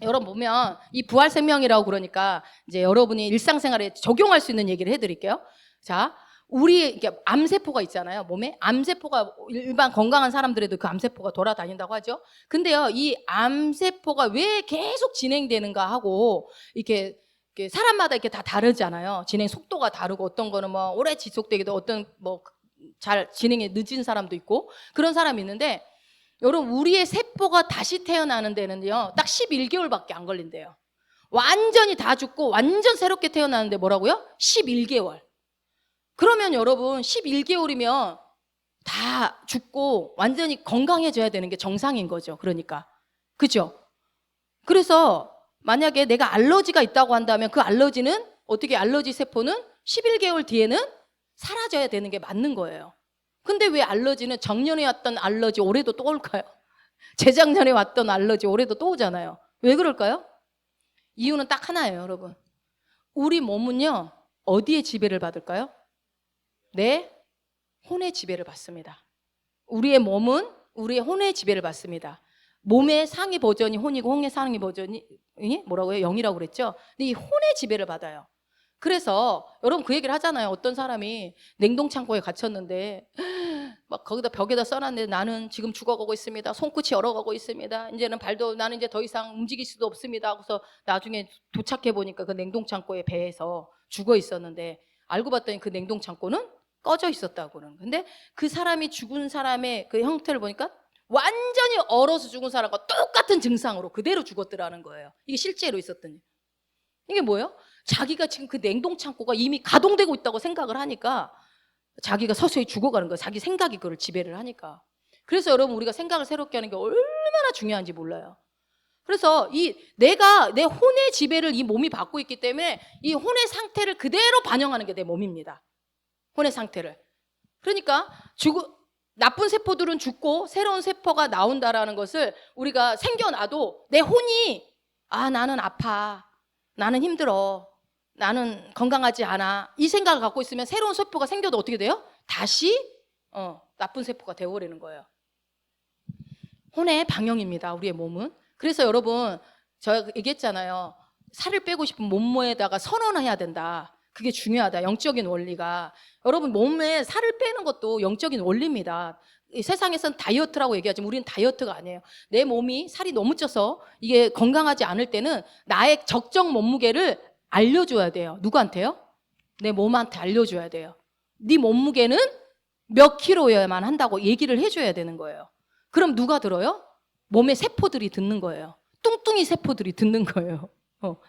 여러분 보면 이 부활 생명이라고 그러니까 이제 여러분이 일상생활에 적용할 수 있는 얘기를 해드릴게요. 자, 우리 이렇게 암세포가 있잖아요. 몸에 암세포가 일반 건강한 사람들에도 그 암세포가 돌아다닌다고 하죠. 근데요, 이 암세포가 왜 계속 진행되는가 하고 이렇게 사람마다 이렇게 다 다르잖아요. 진행 속도가 다르고 어떤 거는 뭐 오래 지속되기도 어떤 뭐 잘 진행이 늦은 사람도 있고 그런 사람이 있는데 여러분 우리의 세포가 다시 태어나는 데는요 딱 11개월밖에 안 걸린대요. 완전히 다 죽고 완전 새롭게 태어나는데 뭐라고요? 11개월. 그러면 여러분 11개월이면 다 죽고 완전히 건강해져야 되는 게 정상인 거죠. 그러니까 그죠? 그래서 만약에 내가 알러지가 있다고 한다면 그 알러지는 어떻게 알러지 세포는 11개월 뒤에는 사라져야 되는 게 맞는 거예요. 근데 왜 알러지는 작년에 왔던 알러지 올해도 또 올까요? 재작년에 왔던 알러지 올해도 또 오잖아요. 왜 그럴까요? 이유는 딱 하나예요, 여러분. 우리 몸은요, 어디에 지배를 받을까요? 내 혼의 지배를 받습니다. 우리의 몸은 우리의 혼의 지배를 받습니다. 몸의 상위 버전이 혼이고 혼의 상위 버전이 뭐라고요? 영이라고 그랬죠? 근데 이 혼의 지배를 받아요. 그래서 여러분 그 얘기를 하잖아요. 어떤 사람이 냉동창고에 갇혔는데 막 거기다 벽에다 써놨는데 나는 지금 죽어가고 있습니다. 손끝이 얼어가고 있습니다. 이제는 나는 이제 더 이상 움직일 수도 없습니다. 그래서 나중에 도착해 보니까 그 냉동창고에 배에서 죽어 있었는데 알고 봤더니 그 냉동창고는 꺼져 있었다고 그러는 거예요. 근데 그 사람이 죽은 사람의 그 형태를 보니까 완전히 얼어서 죽은 사람과 똑같은 증상으로 그대로 죽었더라는 거예요. 이게 실제로 있었던 일. 이게 뭐예요? 자기가 지금 그 냉동창고가 이미 가동되고 있다고 생각을 하니까 자기가 서서히 죽어가는 거예요. 자기 생각이 그걸 지배를 하니까. 그래서 여러분 우리가 생각을 새롭게 하는 게 얼마나 중요한지 몰라요. 그래서 내가 내 혼의 지배를 이 몸이 받고 있기 때문에 이 혼의 상태를 그대로 반영하는 게 내 몸입니다. 혼의 상태를. 그러니까 나쁜 세포들은 죽고 새로운 세포가 나온다라는 것을 우리가 생겨나도 내 혼이 나는 아파. 나는 힘들어. 나는 건강하지 않아. 이 생각을 갖고 있으면 새로운 세포가 생겨도 어떻게 돼요? 다시 나쁜 세포가 되어버리는 거예요. 혼의 방영입니다. 우리의 몸은. 그래서 여러분 제가 얘기했잖아요. 살을 빼고 싶은 몸무게에다가 선언을 해야 된다. 그게 중요하다. 영적인 원리가. 여러분 몸에 살을 빼는 것도 영적인 원리입니다. 이 세상에서는 다이어트라고 얘기하지만 우리는 다이어트가 아니에요. 내 몸이 살이 너무 쪄서 이게 건강하지 않을 때는 나의 적정 몸무게를 알려줘야 돼요. 누구한테요? 내 몸한테 알려줘야 돼요. 네 몸무게는 몇 킬로여야만 한다고 얘기를 해줘야 되는 거예요. 그럼 누가 들어요? 몸의 세포들이 듣는 거예요. 뚱뚱이 세포들이 듣는 거예요.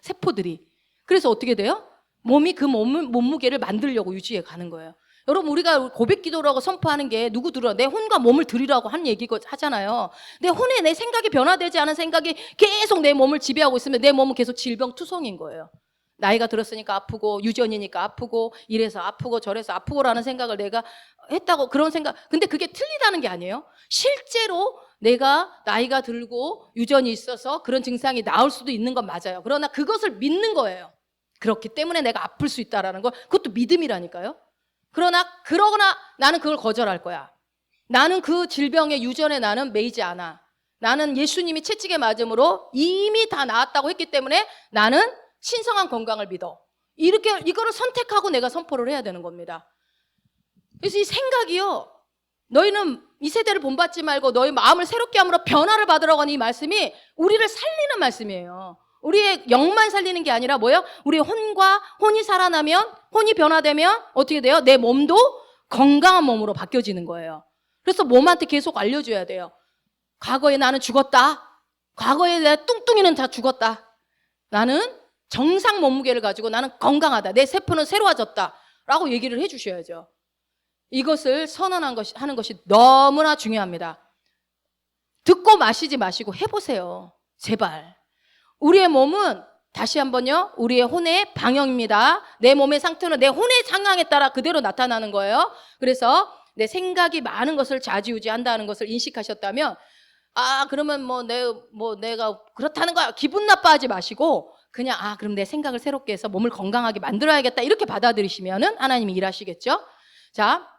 세포들이. 그래서 어떻게 돼요? 몸이 그 몸무게를 만들려고 유지해 가는 거예요. 여러분 우리가 고백 기도라고 선포하는 게 누구 들어? 내 혼과 몸을 드리라고 한 얘기고 하잖아요. 내 혼에 내 생각이 변화되지 않은 생각이 계속 내 몸을 지배하고 있으면 내 몸은 계속 질병투성인 거예요. 나이가 들었으니까 아프고 유전이니까 아프고 이래서 아프고 저래서 아프고라는 생각을 내가 했다고 그런 생각. 근데 그게 틀리다는 게 아니에요. 실제로 내가 나이가 들고 유전이 있어서 그런 증상이 나올 수도 있는 건 맞아요. 그러나 그것을 믿는 거예요. 그렇기 때문에 내가 아플 수 있다라는 거. 그것도 믿음이라니까요. 그러나 나는 그걸 거절할 거야. 나는 그 질병의 유전에 나는 매이지 않아. 나는 예수님이 채찍에 맞음으로 이미 다 나았다고 했기 때문에 나는 신성한 건강을 믿어. 이거를 선택하고 내가 선포를 해야 되는 겁니다. 그래서 이 생각이요. 너희는 이 세대를 본받지 말고 너희 마음을 새롭게 함으로 변화를 받으라고 하는 이 말씀이 우리를 살리는 말씀이에요. 우리의 영만 살리는 게 아니라 뭐예요? 우리의 혼이 살아나면, 혼이 변화되면 어떻게 돼요? 내 몸도 건강한 몸으로 바뀌어지는 거예요. 그래서 몸한테 계속 알려줘야 돼요. 과거에 나는 죽었다. 과거에 내 뚱뚱이는 다 죽었다. 나는 정상 몸무게를 가지고 나는 건강하다. 내 세포는 새로워졌다. 라고 얘기를 해주셔야죠. 이것을 하는 것이 너무나 중요합니다. 듣고 마시지 마시고 해보세요. 제발. 우리의 몸은 다시 한번요. 우리의 혼의 방향입니다. 내 몸의 상태는 내 혼의 상황에 따라 그대로 나타나는 거예요. 그래서 내 생각이 많은 것을 좌지우지한다는 것을 인식하셨다면 그러면 내가 그렇다는 거야. 기분 나빠하지 마시고 그냥 그럼 내 생각을 새롭게 해서 몸을 건강하게 만들어야겠다. 이렇게 받아들이시면은 하나님이 일하시겠죠. 자,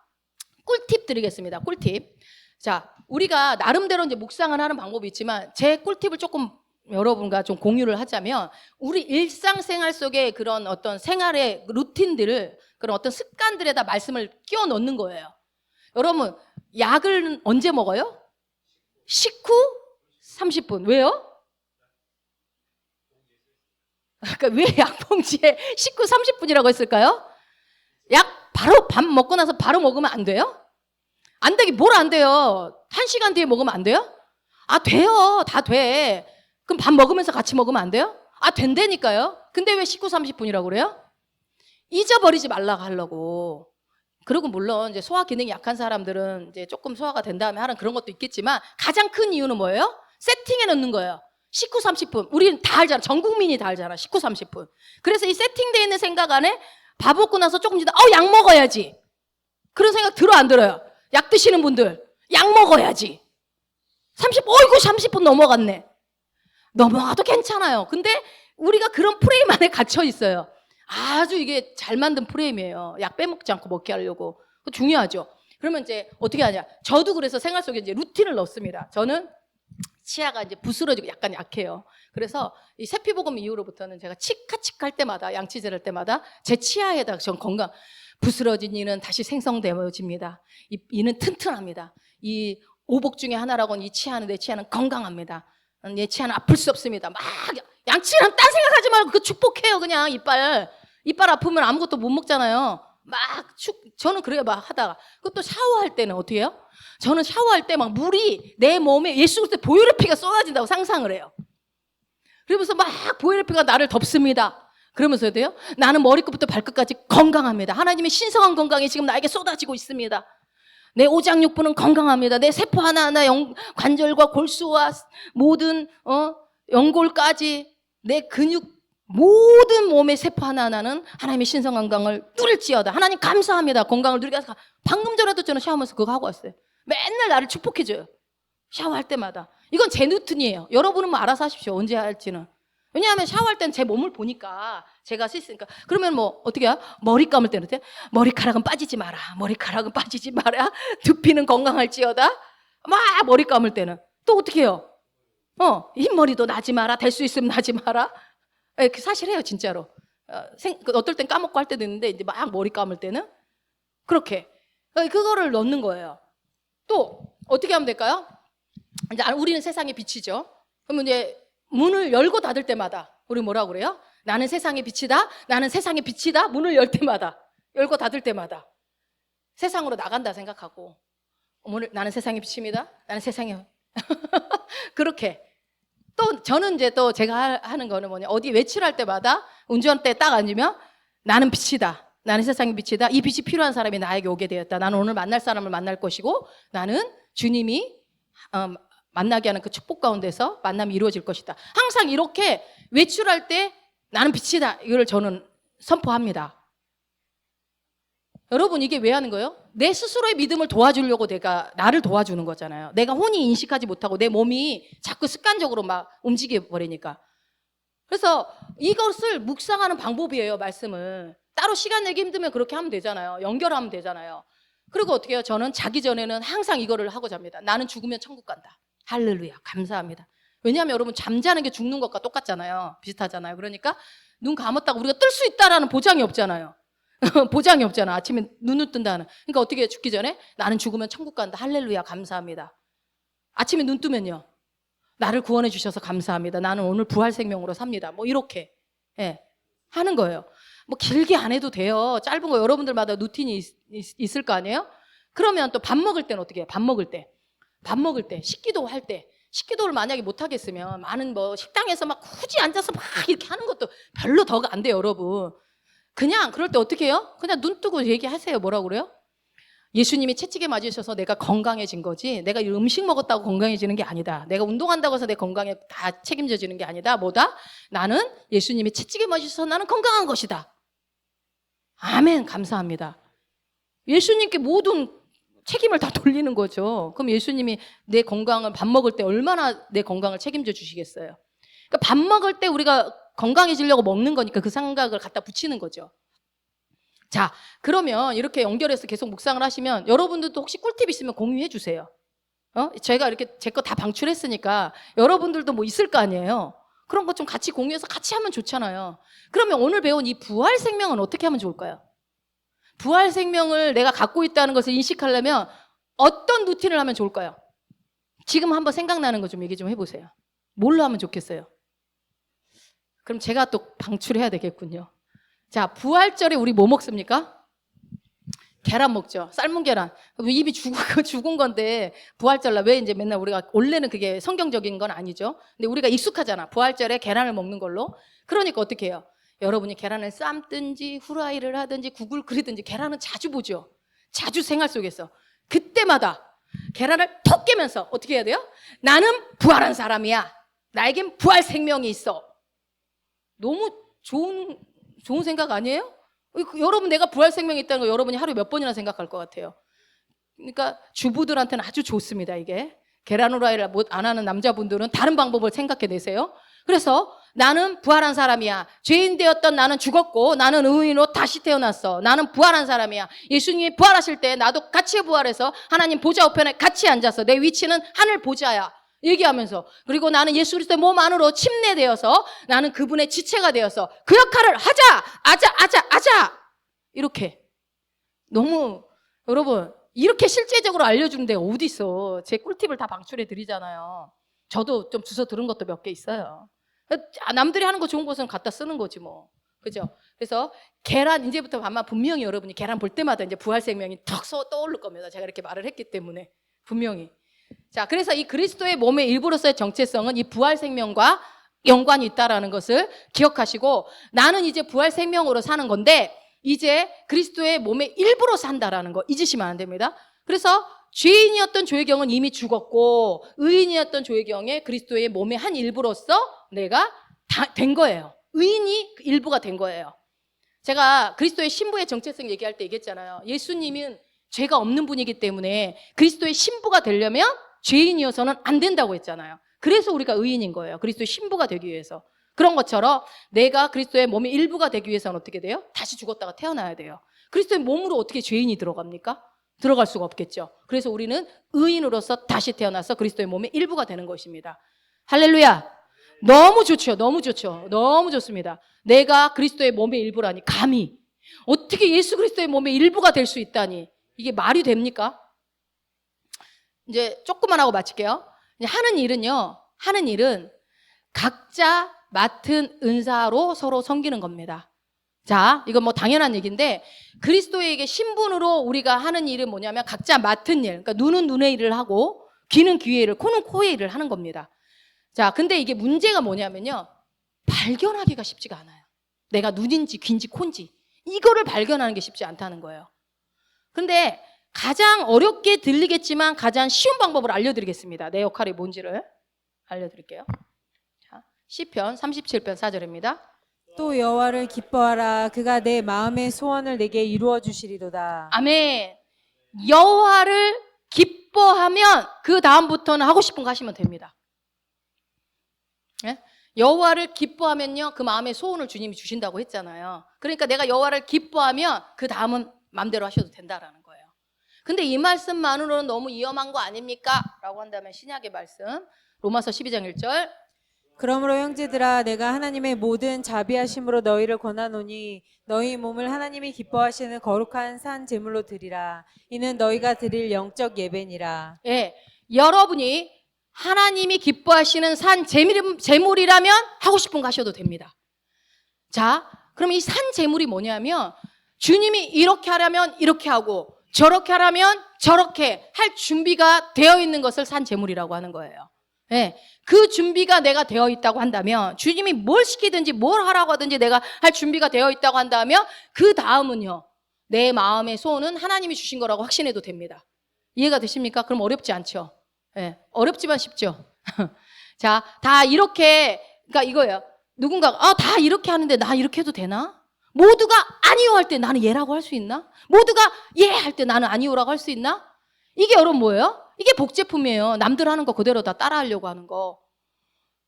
꿀팁 드리겠습니다. 꿀팁. 자, 우리가 나름대로 이제 묵상을 하는 방법이 있지만 제 꿀팁을 조금 여러분과 좀 공유를 하자면 우리 일상생활 속에 그런 어떤 생활의 루틴들을 그런 어떤 습관들에다 말씀을 끼워 넣는 거예요. 여러분, 약을 언제 먹어요? 식후 30분. 왜요? 그러니까 왜 약봉지에 식후 30분이라고 했을까요? 약 바로 밥 먹고 나서 바로 먹으면 안 돼요? 안 되기 뭘 안 돼요? 1시간 뒤에 먹으면 안 돼요? 돼요. 다 돼. 그럼 밥 먹으면서 같이 먹으면 안 돼요? 된다니까요. 근데 왜 식후 30분이라고 그래요? 잊어버리지 말라고 하려고. 그리고 물론 이제 소화 기능이 약한 사람들은 이제 조금 소화가 된 다음에 하는 그런 것도 있겠지만 가장 큰 이유는 뭐예요? 세팅해 놓는 거예요. 식후 30분. 우리는 다 알잖아. 전 국민이 다 알잖아. 식후 30분. 그래서 이 세팅되어 있는 생각 안에 밥 먹고 나서 조금 지나 약 먹어야지. 그런 생각 들어 안 들어요? 약 드시는 분들 약 먹어야지. 30분 넘어갔네. 넘어가도 괜찮아요. 근데 우리가 그런 프레임 안에 갇혀 있어요. 아주 이게 잘 만든 프레임이에요. 약 빼먹지 않고 먹게 하려고. 중요하죠. 그러면 이제 어떻게 하냐. 저도 그래서 생활 속에 이제 루틴을 넣습니다. 저는 치아가 이제 부스러지고 약간 약해요. 그래서 이 세피복음 이후로부터는 제가 치카치카 할 때마다 양치질 할 때마다 제 치아에다 전 건강 부스러진 이는 다시 생성되어집니다. 이는 튼튼합니다. 이 오복 중에 하나라고는 이 치아는 내 치아는 건강합니다. 내 치아는 아플 수 없습니다. 막 양치는 딴 생각하지 말고 그 축복해요. 그냥 이빨 아프면 아무것도 못 먹잖아요. 저는 그래요. 막 하다가 그것도 샤워할 때는 어떻게 해요? 저는 샤워할 때 막 물이 내 몸에 예수 그리스도의 보혈의 피가 쏟아진다고 상상을 해요. 그러면서 막 보혈의 피가 나를 덮습니다. 그러면서 돼요? 나는 머리끝부터 발끝까지 건강합니다. 하나님의 신성한 건강이 지금 나에게 쏟아지고 있습니다. 내 오장육부는 건강합니다. 내 세포 하나하나 관절과 골수와 모든 연골까지 내 근육 모든 몸의 세포 하나하나는 하나님의 신성한 건강을 누릴지어다. 하나님 감사합니다. 건강을 누리게 하소서. 방금 전에도 저는 샤워하면서 그거 하고 왔어요. 맨날 나를 축복해줘요. 샤워할 때마다. 이건 제 루틴이에요. 여러분은 뭐 알아서 하십시오. 언제 할지는. 왜냐하면 샤워할 때는 제 몸을 보니까 제가 있으니까. 그러면 뭐 어떻게 해요? 머리 감을 때는 어때요? 머리카락은 빠지지 마라. 머리카락은 빠지지 마라. 두피는 건강할지어다. 막 머리 감을 때는 또 어떻게 해요? 흰머리도 나지 마라. 될 수 있으면 나지 마라. 사실 해요 진짜로. 어떨 땐 까먹고 할 때도 있는데 이제 막 머리 감을 때는 그렇게 그거를 넣는 거예요. 또 어떻게 하면 될까요? 이제 우리는 세상의 빛이죠. 그러면 이제 문을 열고 닫을 때마다 우리 뭐라고 그래요? 나는 세상의 빛이다. 나는 세상의 빛이다. 문을 열 때마다, 열고 닫을 때마다 세상으로 나간다 생각하고 오늘 나는 세상의 빛입니다. 나는 세상의 그렇게. 또 저는 이제 또 제가 하는 거는 뭐냐, 어디 외출할 때마다 운전대에 딱 앉으면 나는 빛이다. 나는 세상의 빛이다. 이 빛이 필요한 사람이 나에게 오게 되었다. 나는 오늘 만날 사람을 만날 것이고 나는 주님이 만나게 하는 그 축복 가운데서 만남이 이루어질 것이다. 항상 이렇게 외출할 때 나는 빛이다. 이걸 저는 선포합니다. 여러분, 이게 왜 하는 거예요? 내 스스로의 믿음을 도와주려고 내가 나를 도와주는 거잖아요. 내가 혼이 인식하지 못하고 내 몸이 자꾸 습관적으로 막 움직여 버리니까. 그래서 이것을 묵상하는 방법이에요, 말씀을. 따로 시간 내기 힘들면 그렇게 하면 되잖아요. 연결하면 되잖아요. 그리고 어떻게 해요? 저는 자기 전에는 항상 이거를 하고 잡니다. 나는 죽으면 천국 간다. 할렐루야, 감사합니다. 왜냐하면 여러분, 잠자는 게 죽는 것과 똑같잖아요. 비슷하잖아요. 그러니까 눈 감았다고 우리가 뜰 수 있다라는 보장이 없잖아요. 보장이 없잖아. 아침에 눈을 뜬다는. 그러니까 어떻게 해요? 죽기 전에 나는 죽으면 천국 간다. 할렐루야, 감사합니다. 아침에 눈 뜨면요, 나를 구원해 주셔서 감사합니다. 나는 오늘 부활 생명으로 삽니다. 뭐 이렇게 하는 거예요. 뭐 길게 안 해도 돼요. 짧은 거 여러분들마다 루틴이 있을 거 아니에요? 그러면 또 밥 먹을 때는 어떻게 해요? 밥 먹을 때 식기도 할 때, 식기도를 만약에 못 하겠으면 많은 뭐 식당에서 막 굳이 앉아서 막 이렇게 하는 것도 별로 더 안 돼요, 여러분. 그냥 그럴 때 어떻게 해요? 그냥 눈 뜨고 얘기하세요. 뭐라고 그래요? 예수님이 채찍에 맞으셔서 내가 건강해진 거지, 내가 음식 먹었다고 건강해지는 게 아니다. 내가 운동한다고 해서 내 건강에 다 책임져지는 게 아니다. 뭐다? 나는 예수님이 채찍에 맞으셔서 나는 건강한 것이다. 아멘, 감사합니다. 예수님께 모든 책임을 다 돌리는 거죠. 그럼 예수님이 내 건강을 밥 먹을 때 얼마나 내 건강을 책임져 주시겠어요? 그러니까 밥 먹을 때 우리가 건강해지려고 먹는 거니까 그 생각을 갖다 붙이는 거죠. 자, 그러면 이렇게 연결해서 계속 묵상을 하시면 여러분들도 혹시 꿀팁 있으면 공유해 주세요. 제가 이렇게 제 거 다 방출했으니까 여러분들도 뭐 있을 거 아니에요. 그런 거 좀 같이 공유해서 같이 하면 좋잖아요. 그러면 오늘 배운 이 부활 생명은 어떻게 하면 좋을까요? 부활 생명을 내가 갖고 있다는 것을 인식하려면 어떤 루틴을 하면 좋을까요? 지금 한번 생각나는 거 좀 얘기 좀 해보세요. 뭘로 하면 좋겠어요? 그럼 제가 또 방출해야 되겠군요. 자, 부활절에 우리 뭐 먹습니까? 계란 먹죠. 삶은 계란. 입이 죽은 건데 부활절날 왜 이제 맨날 우리가, 원래는 그게 성경적인 건 아니죠. 근데 우리가 익숙하잖아. 부활절에 계란을 먹는 걸로. 그러니까 어떻게 해요? 여러분이 계란을 삶든지 후라이를 하든지 국을 끓이든지 계란은 자주 보죠. 자주 생활 속에서. 그때마다 계란을 톡 깨면서 어떻게 해야 돼요? 나는 부활한 사람이야. 나에겐 부활 생명이 있어. 너무 좋은 생각 아니에요? 여러분, 내가 부활 생명이 있다는 거 여러분이 하루에 몇 번이나 생각할 것 같아요. 그러니까 주부들한테는 아주 좋습니다. 이게 계란 후라이를 안 하는 남자분들은 다른 방법을 생각해내세요. 그래서 나는 부활한 사람이야. 죄인 되었던 나는 죽었고 나는 의인으로 다시 태어났어. 나는 부활한 사람이야. 예수님이 부활하실 때 나도 같이 부활해서 하나님 보좌 우편에 같이 앉아서 내 위치는 하늘 보좌야. 얘기하면서, 그리고 나는 예수 그리스도의 몸 안으로 침례되어서 나는 그분의 지체가 되어서 그 역할을 하자. 이렇게. 너무 여러분, 이렇게 실제적으로 알려주는 데가 어디 있어. 제 꿀팁을 다 방출해 드리잖아요. 저도 좀 주워 들은 것도 몇 개 있어요. 남들이 하는 거 좋은 것은 갖다 쓰는 거지 뭐. 그죠? 그래서 계란, 이제부터 아마 분명히 여러분이 계란 볼 때마다 이제 부활 생명이 턱 떠오를 겁니다. 제가 이렇게 말을 했기 때문에. 분명히. 자, 그래서 이 그리스도의 몸의 일부로서의 정체성은 이 부활 생명과 연관이 있다라는 것을 기억하시고, 나는 이제 부활 생명으로 사는 건데 이제 그리스도의 몸의 일부로 산다라는 거 잊으시면 안 됩니다. 그래서 죄인이었던 조혜경은 이미 죽었고 의인이었던 조혜경의 그리스도의 몸의 한 일부로서 내가 다 된 거예요. 의인이 일부가 된 거예요. 제가 그리스도의 신부의 정체성 얘기할 때 얘기했잖아요. 예수님은 죄가 없는 분이기 때문에 그리스도의 신부가 되려면 죄인이어서는 안 된다고 했잖아요. 그래서 우리가 의인인 거예요. 그리스도의 신부가 되기 위해서. 그런 것처럼 내가 그리스도의 몸의 일부가 되기 위해서는 어떻게 돼요? 다시 죽었다가 태어나야 돼요. 그리스도의 몸으로 어떻게 죄인이 들어갑니까? 들어갈 수가 없겠죠. 그래서 우리는 의인으로서 다시 태어나서 그리스도의 몸의 일부가 되는 것입니다. 할렐루야. 너무 좋죠. 너무 좋죠. 너무 좋습니다. 내가 그리스도의 몸의 일부라니 감히 어떻게 예수 그리스도의 몸의 일부가 될 수 있다니 이게 말이 됩니까? 이제 조금만 하고 마칠게요. 이제 하는 일은 각자 맡은 은사로 서로 섬기는 겁니다. 자, 이건 뭐 당연한 얘기인데 그리스도에게 신분으로 우리가 하는 일은 뭐냐면 각자 맡은 일, 그러니까 눈은 눈의 일을 하고 귀는 귀의 일을, 코는 코의 일을 하는 겁니다. 자, 근데 이게 문제가 뭐냐면요. 발견하기가 쉽지가 않아요. 내가 눈인지 귀인지 코인지 이거를 발견하는 게 쉽지 않다는 거예요. 근데 가장 어렵게 들리겠지만 가장 쉬운 방법을 알려드리겠습니다. 내 역할이 뭔지를 알려드릴게요. 자, 시편 37편 4절입니다. 또 여호와를 기뻐하라. 그가 내 마음의 소원을 내게 이루어 주시리로다. 아멘. 여호와를 기뻐하면 그 다음부터는 하고 싶은 거 하시면 됩니다. 네? 여호와를 기뻐하면요 그 마음의 소원을 주님이 주신다고 했잖아요. 그러니까 내가 여호와를 기뻐하면 그 다음은 마음대로 하셔도 된다라는 거예요. 근데 이 말씀만으로는 너무 위험한 거 아닙니까? 라고 한다면 신약의 말씀 로마서 12장 1절 그러므로 형제들아 내가 하나님의 모든 자비하심으로 너희를 권하노니 너희 몸을 하나님이 기뻐하시는 거룩한 산 제물로 드리라. 이는 너희가 드릴 영적 예배니라. 예, 여러분이 하나님이 기뻐하시는 산 제물이라면 하고 싶은 거 하셔도 됩니다. 자, 그럼 이 산 제물이 뭐냐면 주님이 이렇게 하려면 이렇게 하고 저렇게 하려면 저렇게 할 준비가 되어 있는 것을 산 제물이라고 하는 거예요. 예, 그 준비가 내가 되어 있다고 한다면 주님이 뭘 시키든지 뭘 하라고 하든지 내가 할 준비가 되어 있다고 한다면 그 다음은요 내 마음의 소원은 하나님이 주신 거라고 확신해도 됩니다. 이해가 되십니까? 그럼 어렵지 않죠? 예, 어렵지만 쉽죠. 자, 다 이렇게 그러니까 이거예요. 누군가가 다 이렇게 하는데 나 이렇게 해도 되나? 모두가 아니요 할 때 나는 예라고 할 수 있나? 모두가 예 할 때 나는 아니요라고 할 수 있나? 이게 여러분 뭐예요? 이게 복제품이에요. 남들 하는 거 그대로 다 따라하려고 하는 거.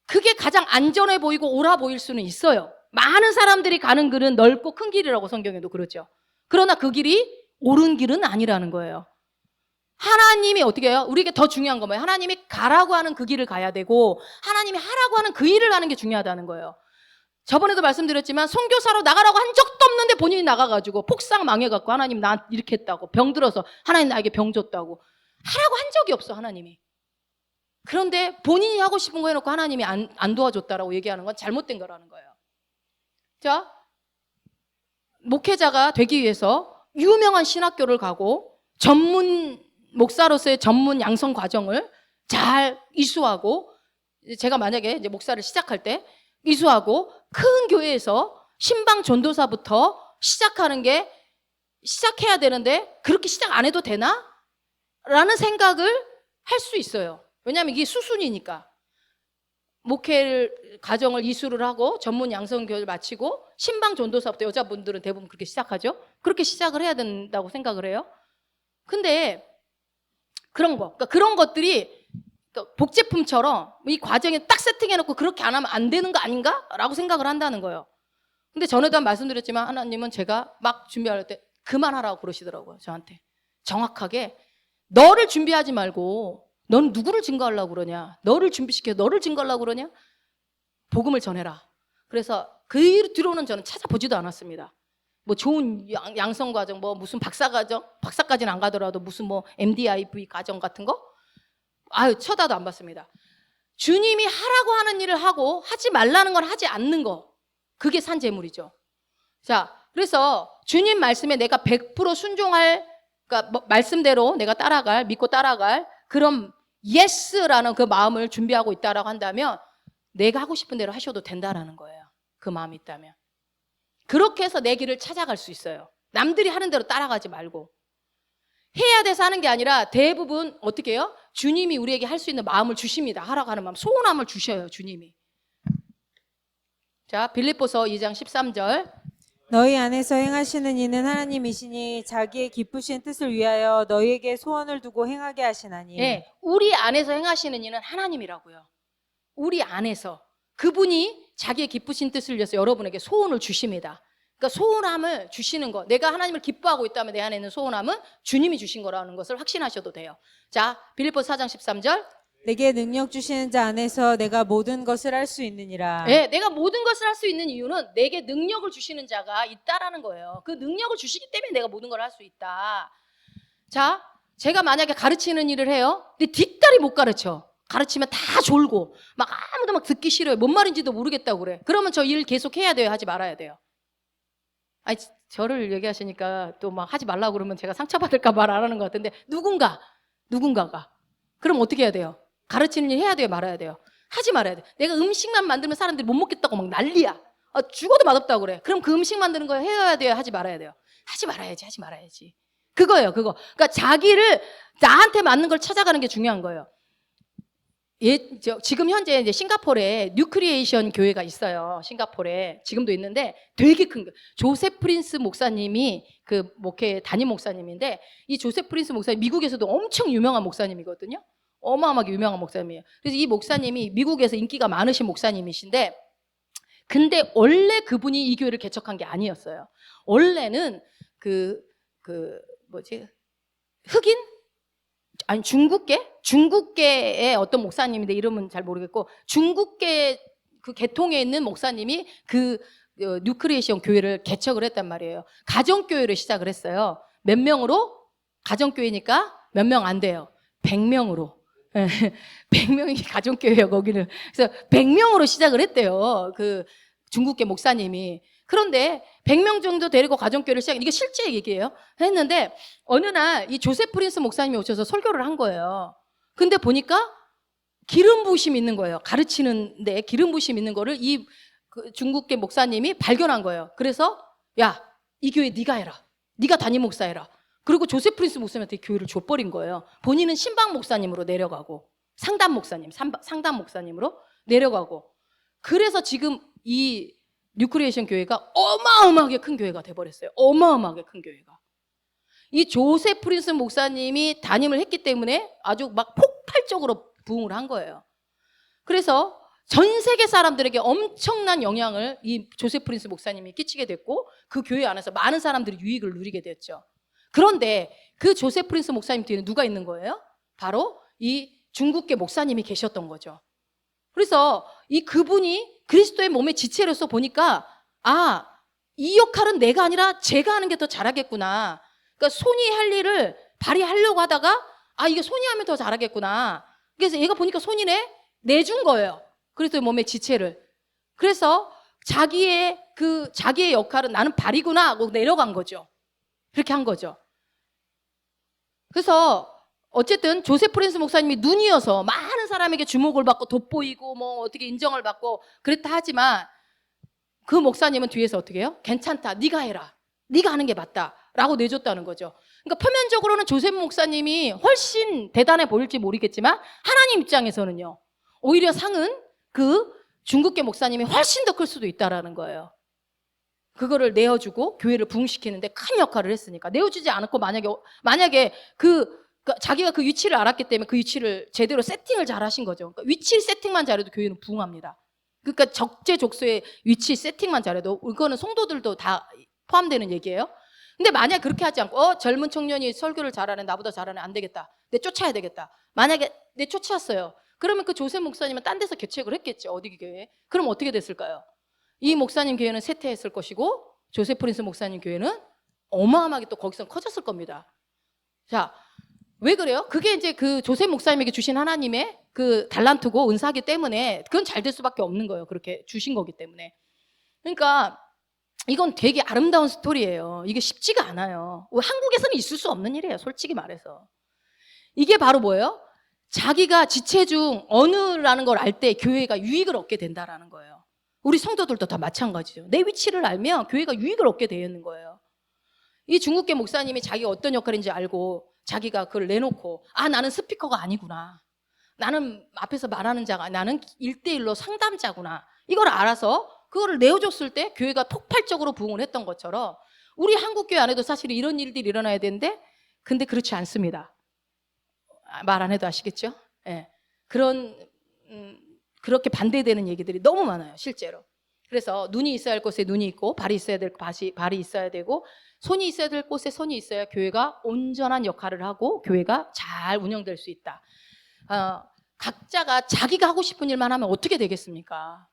그게 가장 안전해 보이고 옳아 보일 수는 있어요. 많은 사람들이 가는 길은 넓고 큰 길이라고 성경에도 그러죠. 그러나 그 길이 옳은 길은 아니라는 거예요. 하나님이 어떻게 해요? 우리에게 더 중요한 건 뭐예요? 하나님이 가라고 하는 그 길을 가야 되고 하나님이 하라고 하는 그 일을 하는 게 중요하다는 거예요. 저번에도 말씀드렸지만 선교사로 나가라고 한 적도 없는데 본인이 나가가지고 폭삭 망해갖고 하나님 나 이렇게 했다고 병 들어서 하나님 나에게 병 줬다고 하라고 한 적이 없어 하나님이. 그런데 본인이 하고 싶은 거 해놓고 하나님이 안 도와줬다라고 얘기하는 건 잘못된 거라는 거예요. 자, 목회자가 되기 위해서 유명한 신학교를 가고 전문 목사로서의 전문 양성 과정을 잘 이수하고 제가 만약에 이제 목사를 시작할 때 이수하고 큰 교회에서 신방 전도사부터 시작해야 되는데 그렇게 시작 안 해도 되나? 라는 생각을 할 수 있어요. 왜냐하면 이게 수순이니까. 목회 과정을 이수를 하고 전문 양성교육을 마치고 신방 전도사부터 여자분들은 대부분 그렇게 시작하죠. 그렇게 시작을 해야 된다고 생각을 해요. 근데 그러니까 그런 것들이 복제품처럼 이 과정에 딱 세팅해놓고 그렇게 안 하면 안 되는 거 아닌가? 라고 생각을 한다는 거예요. 근데 전에도 말씀드렸지만 하나님은 제가 막 준비할 때 그만하라고 그러시더라고요. 저한테. 정확하게 너를 준비하지 말고 너는 누구를 증거하려고 그러냐? 너를 준비시켜 너를 증거하려고 그러냐? 복음을 전해라. 그래서 그 뒤로는 저는 찾아보지도 않았습니다. 뭐 좋은 양성 과정, 뭐 무슨 박사 과정, 박사까지는 안 가더라도 무슨 뭐 MDIV 과정 같은 거, 쳐다도 안 봤습니다. 주님이 하라고 하는 일을 하고 하지 말라는 건 하지 않는 거, 그게 산재물이죠. 자, 그래서 주님 말씀에 내가 100% 순종할, 그러니까 말씀대로 내가 따라갈, 믿고 따라갈 그런 예스라는 그 마음을 준비하고 있다라고 한다면 내가 하고 싶은 대로 하셔도 된다라는 거예요. 그 마음이 있다면. 그렇게 해서 내 길을 찾아갈 수 있어요. 남들이 하는 대로 따라가지 말고. 해야 돼서 하는 게 아니라 대부분 어떻게 해요? 주님이 우리에게 할 수 있는 마음을 주십니다. 하라고 하는 마음, 소원함을 주셔요, 주님이. 자, 빌립보서 2장 13절. 너희 안에서 행하시는 이는 하나님이시니 자기의 기쁘신 뜻을 위하여 너희에게 소원을 두고 행하게 하시나니. 네, 우리 안에서 행하시는 이는 하나님이라고요. 우리 안에서. 그분이 자기의 기쁘신 뜻을 위해서 여러분에게 소원을 주십니다. 그러니까 소원함을 주시는 거. 내가 하나님을 기뻐하고 있다면 내 안에 있는 소원함은 주님이 주신 거라는 것을 확신하셔도 돼요. 자, 빌립보서 4장 13절. 내게 능력 주시는 자 안에서 내가 모든 것을 할 수 있느니라. 네, 내가 모든 것을 할 수 있는 이유는 내게 능력을 주시는 자가 있다라는 거예요. 그 능력을 주시기 때문에 내가 모든 걸 할 수 있다. 자, 제가 만약에 가르치는 일을 해요. 근데 뒷다리 못 가르쳐. 가르치면 다 졸고 막 아무도 막 듣기 싫어요. 뭔 말인지도 모르겠다고 그래. 그러면 저 일 계속 해야 돼요? 하지 말아야 돼요? 아니, 저를 얘기하시니까 또 막 하지 말라고 그러면 제가 상처받을까 말 안 하는 것 같은데 누군가가 그럼 어떻게 해야 돼요? 가르치는 일 해야 돼요? 말아야 돼요? 하지 말아야 돼. 내가 음식만 만들면 사람들이 못 먹겠다고 막 난리야. 죽어도 맛없다고 그래. 그럼 그 음식 만드는 거 해야 돼요? 하지 말아야 돼요? 하지 말아야지. 그거예요, 그거. 그러니까 자기를 나한테 맞는 걸 찾아가는 게 중요한 거예요. 지금 현재 이제 싱가포르에 뉴크리에이션 교회가 있어요. 싱가포르에 지금도 있는데 되게 큰 조셉 프린스 목사님이 그 목회 담임 목사님인데 이 조셉 프린스 목사님 미국에서도 엄청 유명한 목사님이거든요. 어마어마하게 유명한 목사님이에요. 그래서 이 목사님이 미국에서 인기가 많으신 목사님이신데 근데 원래 그분이 이 교회를 개척한 게 아니었어요. 원래는 흑인? 아니 중국계의 어떤 목사님인데 이름은 잘 모르겠고 중국계 그 계통에 있는 목사님이 그 뉴크리에이션 교회를 개척을 했단 말이에요. 가정교회를 시작을 했어요. 몇 명으로? 가정교회니까 몇 명 안 돼요. 100명으로. 100명이 가정교회예요, 거기는. 그래서 100명으로 시작을 했대요. 그 중국계 목사님이. 그런데 100명 정도 데리고 가정교회를 시작, 이게 실제 얘기예요. 했는데 어느 날 이 조셉 프린스 목사님이 오셔서 설교를 한 거예요. 근데 보니까 기름 부으심이 있는 거예요. 가르치는데 기름 부으심이 있는 거를 그 중국계 목사님이 발견한 거예요. 그래서 야, 이 교회 네가 해라. 네가 담임 목사해라. 그리고 조셉 프린스 목사님한테 교회를 줘버린 거예요. 본인은 신방 목사님으로 내려가고 상담 목사님으로 내려가고. 그래서 지금 이 뉴크리에이션 교회가 어마어마하게 큰 교회가 돼버렸어요. 어마어마하게 큰 교회가. 이 조셉 프린스 목사님이 담임을 했기 때문에 아주 막 폭발적으로 부흥을 한 거예요. 그래서 전 세계 사람들에게 엄청난 영향을 이 조셉 프린스 목사님이 끼치게 됐고 그 교회 안에서 많은 사람들이 유익을 누리게 됐죠. 그런데 그 조셉 프린스 목사님 뒤에는 누가 있는 거예요? 바로 이 중국계 목사님이 계셨던 거죠. 그래서 그분이 그리스도의 몸의 지체로서 보니까 이 역할은 내가 아니라 제가 하는 게 더 잘하겠구나. 그러니까 손이 할 일을 발이 하려고 하다가 이게 손이 하면 더 잘하겠구나. 그래서 얘가 보니까 손이네? 내준 거예요. 그리스도의 몸의 지체를. 그래서 자기의 역할은 나는 발이구나 하고 내려간 거죠. 그렇게 한 거죠. 그래서 어쨌든 조셉 프린스 목사님이 눈이어서 많은 사람에게 주목을 받고 돋보이고 뭐 어떻게 인정을 받고 그랬다 하지만 그 목사님은 뒤에서 어떻게 해요? 괜찮다. 네가 해라. 네가 하는 게 맞다. 라고 내줬다는 거죠. 그러니까 표면적으로는 조셉 목사님이 훨씬 대단해 보일지 모르겠지만 하나님 입장에서는요. 오히려 상은 그 중국계 목사님이 훨씬 더 클 수도 있다라는 거예요. 그거를 내어주고 교회를 부흥시키는데 큰 역할을 했으니까. 내어주지 않았고 만약에 자기가 그 위치를 알았기 때문에 그 위치를 제대로 세팅을 잘 하신 거죠. 그러니까 위치 세팅만 잘해도 교회는 부흥합니다. 그러니까 적재적소의 위치 세팅만 잘해도 이거는 성도들도 다 포함되는 얘기예요. 근데 만약 그렇게 하지 않고 젊은 청년이 설교를 잘하네, 나보다 잘하네, 안 되겠다. 내 쫓아야 되겠다. 만약에 내 쫓았어요. 그러면 그 조셉 목사님은 딴 데서 개척을 했겠죠. 어디 교회에. 그럼 어떻게 됐을까요? 이 목사님 교회는 쇠퇴했을 것이고 조셉 프린스 목사님 교회는 어마어마하게 또 거기서 커졌을 겁니다. 자, 왜 그래요? 그게 이제 그 조셉 목사님에게 주신 하나님의 그 달란트고 은사기 때문에 그건 잘 될 수밖에 없는 거예요. 그렇게 주신 거기 때문에. 그러니까 이건 되게 아름다운 스토리예요. 이게 쉽지가 않아요. 한국에서는 있을 수 없는 일이에요. 솔직히 말해서. 이게 바로 뭐예요? 자기가 지체 중 어느라는 걸 알 때 교회가 유익을 얻게 된다라는 거예요. 우리 성도들도 다 마찬가지죠. 내 위치를 알면 교회가 유익을 얻게 되는 거예요. 이 중국계 목사님이 자기가 어떤 역할인지 알고 자기가 그걸 내놓고 나는 스피커가 아니구나. 나는 앞에서 말하는 자가 나는 1대1로 상담자구나. 이걸 알아서 그거를 내어줬을 때 교회가 폭발적으로 부흥을 했던 것처럼 우리 한국교회 안에도 사실 이런 일들이 일어나야 되는데 근데 그렇지 않습니다. 말 안 해도 아시겠죠? 예. 그렇게 반대되는 얘기들이 너무 많아요, 실제로. 그래서 눈이 있어야 할 곳에 눈이 있고 발이 있어야 될 발이 있어야 되고 손이 있어야 될 곳에 손이 있어야 교회가 온전한 역할을 하고 교회가 잘 운영될 수 있다. 각자가 자기가 하고 싶은 일만 하면 어떻게 되겠습니까?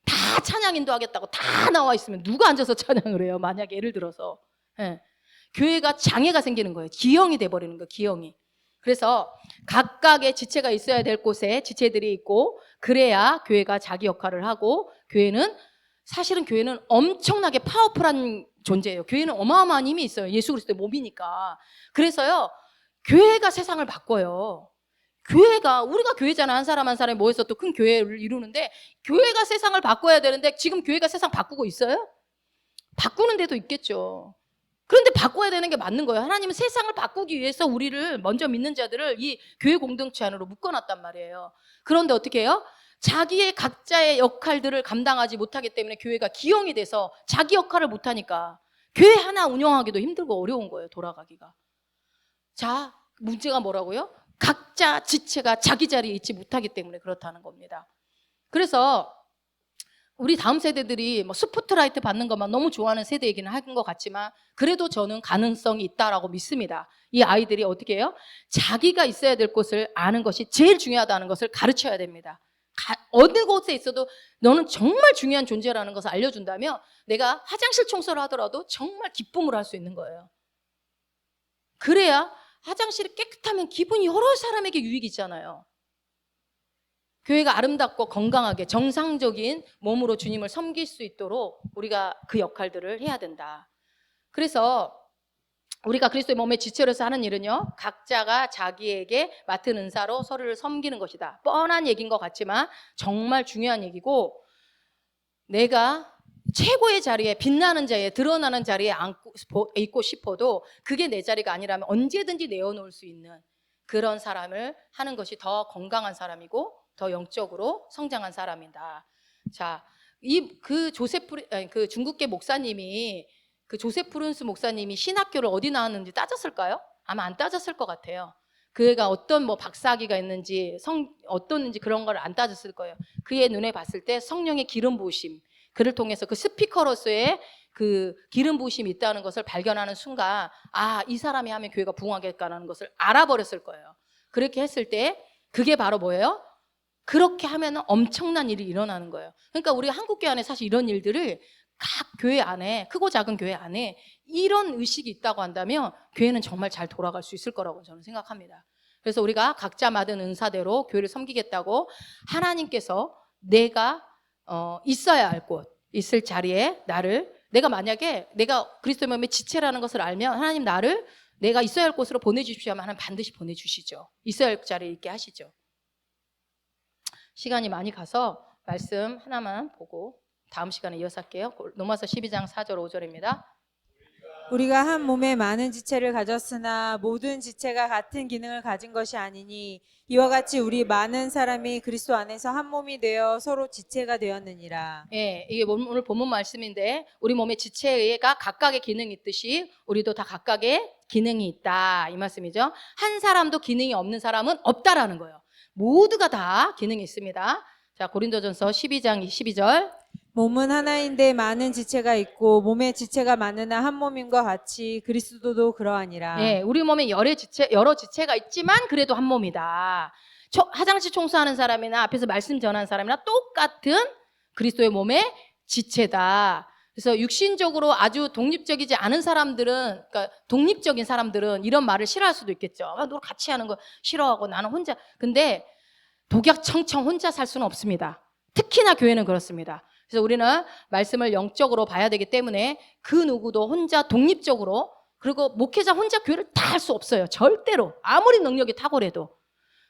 다 찬양 인도하겠다고 다 나와 있으면 누가 앉아서 찬양을 해요? 만약에 예를 들어서. 예. 교회가 장애가 생기는 거예요. 기형이 돼버리는 거예요. 기형이. 그래서 각각의 지체가 있어야 될 곳에 지체들이 있고, 그래야 교회가 자기 역할을 하고, 사실은 교회는 엄청나게 파워풀한 존재예요. 교회는 어마어마한 힘이 있어요. 예수 그리스도의 몸이니까. 그래서요, 교회가 세상을 바꿔요. 우리가 교회잖아. 한 사람 한 사람이 모여서 또 큰 교회를 이루는데, 교회가 세상을 바꿔야 되는데 지금 교회가 세상 바꾸고 있어요? 바꾸는 데도 있겠죠. 그런데 바꿔야 되는 게 맞는 거예요. 하나님은 세상을 바꾸기 위해서 우리를 먼저 믿는 자들을 이 교회 공동체 안으로 묶어놨단 말이에요. 그런데 어떻게 해요? 자기의 각자의 역할들을 감당하지 못하기 때문에 교회가 기형이 돼서 자기 역할을 못하니까 교회 하나 운영하기도 힘들고 어려운 거예요. 돌아가기가. 자, 문제가 뭐라고요? 각자 지체가 자기 자리에 있지 못하기 때문에 그렇다는 겁니다. 그래서 우리 다음 세대들이 뭐 스포트라이트 받는 것만 너무 좋아하는 세대이기는 한 것 같지만, 그래도 저는 가능성이 있다라고 믿습니다. 이 아이들이 어떻게 해요? 자기가 있어야 될 곳을 아는 것이 제일 중요하다는 것을 가르쳐야 됩니다. 어느 곳에 있어도 너는 정말 중요한 존재라는 것을 알려준다면 내가 화장실 청소를 하더라도 정말 기쁨으로 할 수 있는 거예요. 그래야 화장실이 깨끗하면 기분이 여러 사람에게 유익이잖아요. 교회가 아름답고 건강하게 정상적인 몸으로 주님을 섬길 수 있도록 우리가 그 역할들을 해야 된다. 그래서 우리가 그리스도의 몸의 지체로서 하는 일은요, 각자가 자기에게 맡은 은사로 서로를 섬기는 것이다. 뻔한 얘기인 것 같지만 정말 중요한 얘기고, 내가 최고의 자리에, 빛나는 자리에, 드러나는 자리에 있고 싶어도 그게 내 자리가 아니라면 언제든지 내어놓을 수 있는 그런 사람을 하는 것이 더 건강한 사람이고 더 영적으로 성장한 사람이다. 자, 그 중국계 목사님이, 그 조세프 프룬스 목사님이 신학교를 어디 나왔는지 따졌을까요? 아마 안 따졌을 것 같아요. 그애가 어떤 박사학위가 있는지 어떤지 그런 걸 안 따졌을 거예요. 그의 눈에 봤을 때 성령의 기름 부으심, 그를 통해서 그 스피커로서의 그 기름 부으심이 있다는 것을 발견하는 순간, 이 사람이 하면 교회가 부흥하겠다는 것을 알아버렸을 거예요. 그렇게 했을 때 그게 바로 뭐예요? 그렇게 하면 엄청난 일이 일어나는 거예요. 그러니까 우리 한국교회 안에 사실 이런 일들을 각 교회 안에, 크고 작은 교회 안에 이런 의식이 있다고 한다면 교회는 정말 잘 돌아갈 수 있을 거라고 저는 생각합니다. 그래서 우리가 각자 맡은 은사대로 교회를 섬기겠다고, 하나님께서 내가 있어야 할 곳, 있을 자리에 만약에 내가 그리스도의 몸의 지체라는 것을 알면 하나님 내가 있어야 할 곳으로 보내주십시오 하면 하나님 반드시 보내주시죠. 있어야 할 자리에 있게 하시죠. 시간이 많이 가서 말씀 하나만 보고 다음 시간에 이어서 할게요. 로마서 12장 4절 5절입니다. 우리가 한 몸에 많은 지체를 가졌으나 모든 지체가 같은 기능을 가진 것이 아니니 이와 같이 우리 많은 사람이 그리스도 안에서 한 몸이 되어 서로 지체가 되었느니라. 예, 이게 오늘 본문 말씀인데, 우리 몸의 지체가 각각의 기능이 있듯이 우리도 다 각각의 기능이 있다, 이 말씀이죠. 한 사람도 기능이 없는 사람은 없다라는 거예요. 모두가 다 기능이 있습니다. 자, 고린도전서 12장 22절. 몸은 하나인데 많은 지체가 있고 몸의 지체가 많으나 한 몸인 것 같이 그리스도도 그러하니라. 예, 우리 몸에 여러 지체가 있지만 그래도 한 몸이다. 화장실 청소하는 사람이나 앞에서 말씀 전하는 사람이나 똑같은 그리스도의 몸의 지체다. 그래서 육신적으로 아주 독립적이지 않은 사람들은, 그러니까 독립적인 사람들은 이런 말을 싫어할 수도 있겠죠. 너 같이 하는 거 싫어하고 나는 혼자. 근데 독약청청 혼자 살 수는 없습니다. 특히나 교회는 그렇습니다. 그래서 우리는 말씀을 영적으로 봐야 되기 때문에 그 누구도 혼자 독립적으로, 그리고 목회자 혼자 교회를 다 할 수 없어요. 절대로. 아무리 능력이 탁월해도.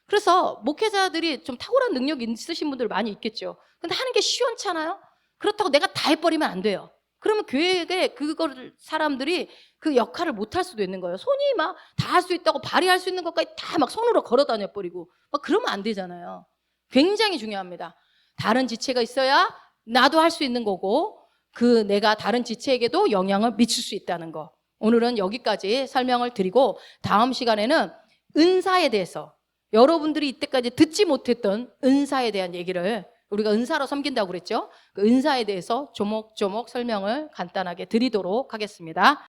그래서 목회자들이 좀 탁월한 능력이 있으신 분들 많이 있겠죠. 근데 하는 게 시원찮아요? 그렇다고 내가 다 해버리면 안 돼요. 그러면 교회에 그걸 사람들이 그 역할을 못 할 수도 있는 거예요. 손이 막 다 할 수 있다고 발휘할 수 있는 것까지 다 막 손으로 걸어 다녀 버리고 막 그러면 안 되잖아요. 굉장히 중요합니다. 다른 지체가 있어야 나도 할 수 있는 거고, 내가 다른 지체에게도 영향을 미칠 수 있다는 거. 오늘은 여기까지 설명을 드리고, 다음 시간에는 은사에 대해서, 여러분들이 이때까지 듣지 못했던 은사에 대한 얘기를, 우리가 은사로 섬긴다고 그랬죠? 그 은사에 대해서 조목조목 설명을 간단하게 드리도록 하겠습니다.